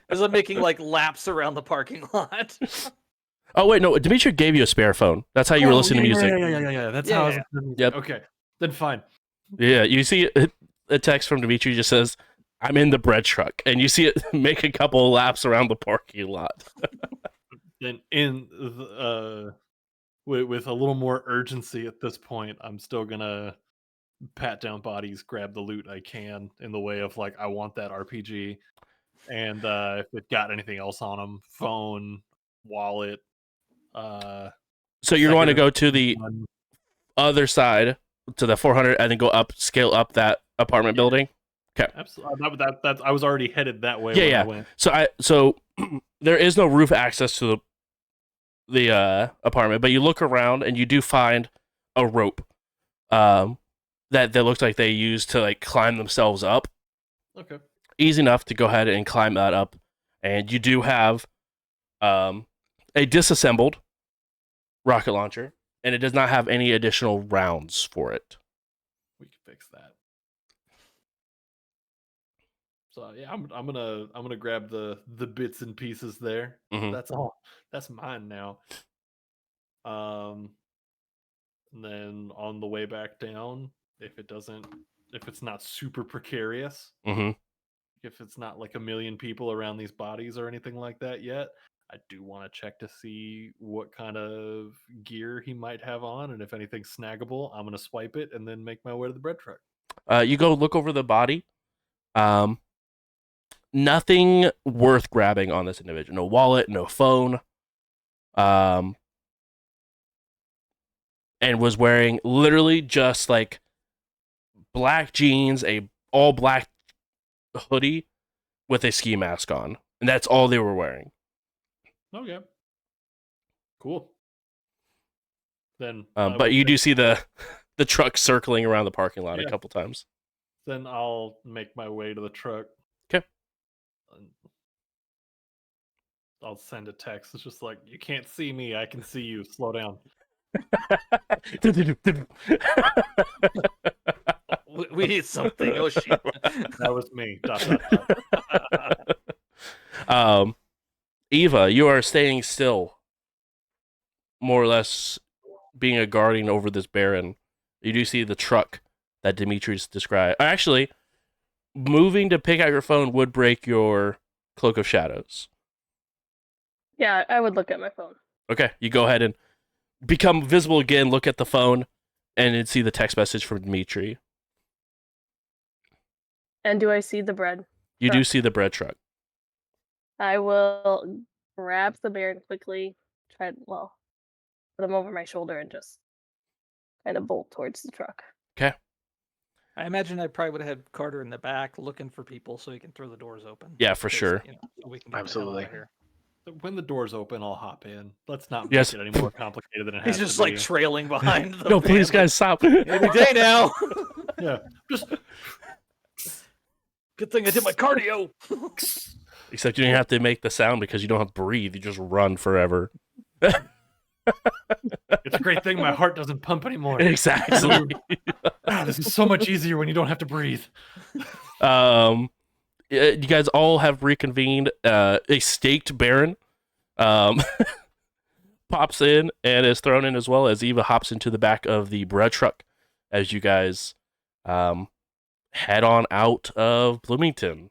As I'm making like laps around the parking lot. Oh wait, no, Dimitri gave you a spare phone. That's how you were listening to music. Yeah. That's Yeah, how I was yeah. listening to music. Yep. Okay, then fine. Yeah, you see a text from Dimitri just says, "I'm in the bread truck," and you see it make a couple of laps around the parking lot. Then with a little more urgency at this point, I'm still gonna pat down bodies, grab the loot I can in the way of like I want that RPG, and if it got anything else on them, phone, wallet. So you're going to second go to the one. other side to the 400 and then go up, scale up that apartment Yeah. building. Absolutely. That I was already headed that way. Yeah, when yeah. I went. So there is no roof access to the apartment, but you look around and you do find a rope that looks like they use to like climb themselves up. Okay. Easy enough to go ahead and climb that up, and you do have a disassembled rocket launcher, and it does not have any additional rounds for it. We can fix that. So yeah, I'm gonna grab the bits and pieces there. Mhm. That's all. That's mine now. And then on the way back down, if it's not super precarious, Mm-hmm. if it's not like a million people around these bodies or anything like that yet, I do want to check to see what kind of gear he might have on, and if anything's snaggable, I'm gonna swipe it and then make my way to the bread truck. You go look over the body. Nothing worth grabbing on this individual. No wallet, no phone. And was wearing literally just like black jeans, a all black hoodie with a ski mask on, and that's all they were wearing. Okay. Cool. Then, but you do see the truck circling around the parking lot a couple times. Then I'll make my way to the truck. Okay. I'll send a text. It's just like, you can't see me. I can see you. Slow down. We need something. Oh shit! That was me. Eva, you are staying still, more or less being a guardian over this Baron. You do see the truck that Dimitri's described. Actually, moving to pick out your phone would break your Cloak of Shadows. Yeah, I would look at my phone. Okay, you go ahead and become visible again, look at the phone, and then see the text message from Dimitri. And do I see the bread? You do see the bread truck. I will grab the Baron quickly, put him over my shoulder and just kind of bolt towards the truck. Okay. I imagine I probably would have had Carter in the back looking for people so he can throw the doors open. Yeah, for sure. So we can get Absolutely. the hell out of here. When the doors open, I'll hop in. Let's not make Yes. it any more complicated than it has He's just to like be. trailing behind them. No, please, guys, stop. Any day now. Yeah. Just Good thing I did my cardio. Except you don't have to make the sound because you don't have to breathe. You just run forever. it's a great thing my heart doesn't pump anymore. Exactly. This is so much easier when you don't have to breathe. You guys all have reconvened. A staked Baron pops in and is thrown in as well as Eva hops into the back of the bread truck as you guys head on out of Bloomington.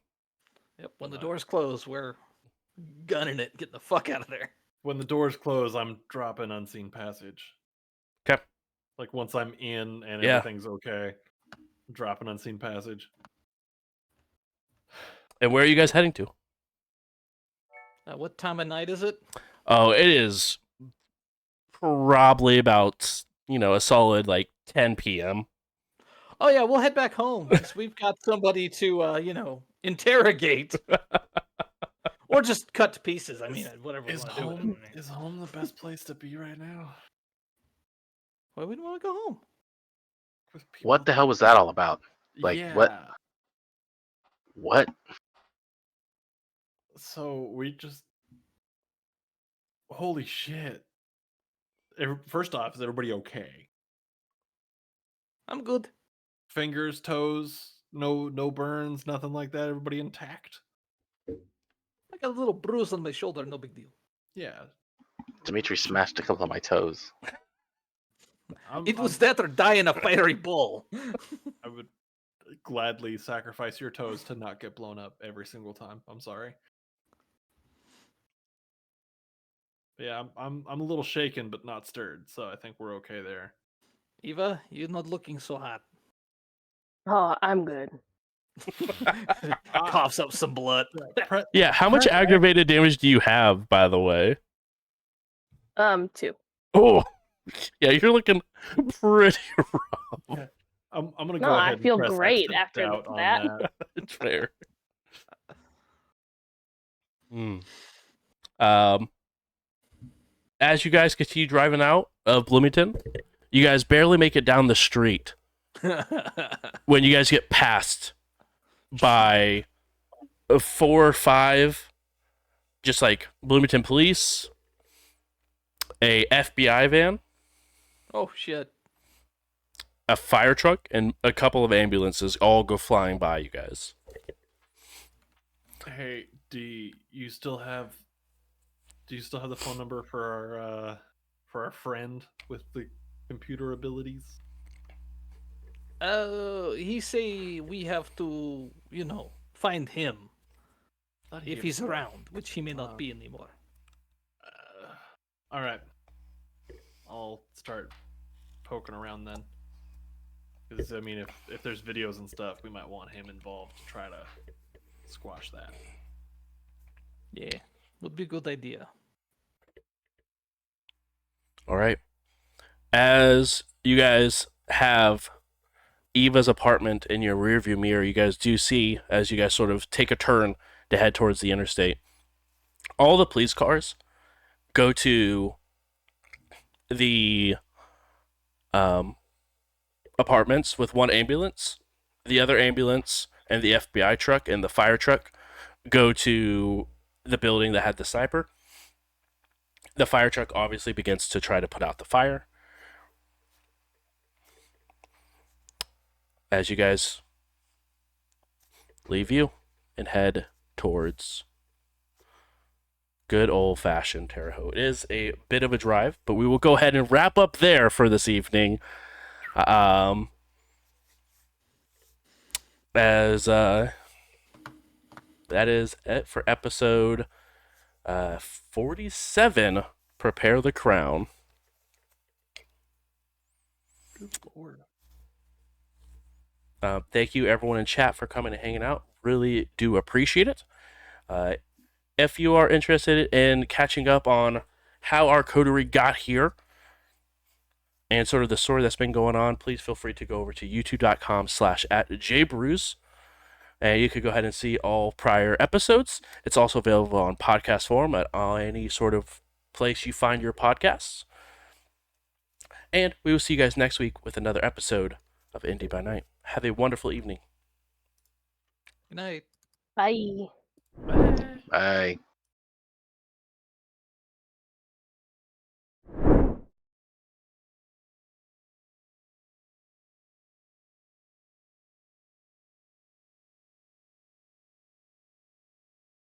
Yep. When the doors close, we're gunning it, getting the fuck out of there. When the doors close, I'm dropping Unseen Passage. Okay. Like once I'm in and Yeah. everything's okay, dropping Unseen Passage. And where are you guys heading to? What time of night is it? Oh, it is probably about, a solid like 10 p.m. Oh yeah, we'll head back home because we've got somebody to, interrogate, or just cut to pieces. I mean, whatever. Is home the best place to be right now? Why we don't want to go home? What the hell was that all about? Like, Yeah. What? So we just... Holy shit. First off, is everybody okay? I'm good. Fingers, toes, no burns, nothing like that. Everybody intact? I got a little bruise on my shoulder. No big deal. Yeah. Dimitri smashed a couple of my toes. It was that or die in a fiery bull. I would gladly sacrifice your toes to not get blown up every single time. I'm sorry. Yeah, I'm a little shaken but not stirred, so I think we're okay there. Eva, you're not looking so hot. Oh, I'm good. Coughs up some blood. Yeah, how much aggravated damage do you have, by the way? 2. Oh, yeah, you're looking pretty rough. I'm gonna No, go I ahead feel and press great exit after doubt on that. that. It's fair. Um, as you guys continue driving out of Bloomington, you guys barely make it down the street when you guys get passed by 4 or 5 just like Bloomington police, a FBI van, Oh shit. a fire truck, and a couple of ambulances all go flying by you guys. Hey, do you still have the phone number for our friend with the computer abilities? He say we have to, find him Thought if he he's was- around, which he may not be anymore. All right, I'll start poking around then. Because I mean, if there's videos and stuff, we might want him involved to try to squash that. Yeah, would be a good idea. All right. As you guys have Eva's apartment in your rearview mirror, you guys do see, as you guys sort of take a turn to head towards the interstate, all the police cars go to the apartments with one ambulance. The other ambulance and the FBI truck and the fire truck go to the building that had the sniper. The fire truck obviously begins to try to put out the fire. As you guys leave you and head towards good old-fashioned Terre Haute. It is a bit of a drive, but we will go ahead and wrap up there for this evening. As that is it for episode 47, Prepare the Crown. Good lord. Thank you, everyone in chat, for coming and hanging out. Really do appreciate it. If you are interested in catching up on how our coterie got here and sort of the story that's been going on, please feel free to go over to youtube.com/@jbrews. And you could go ahead and see all prior episodes. It's also available on podcast form at any sort of place you find your podcasts. And we will see you guys next week with another episode of Indy by Night. Have a wonderful evening. Good night. Bye. Bye.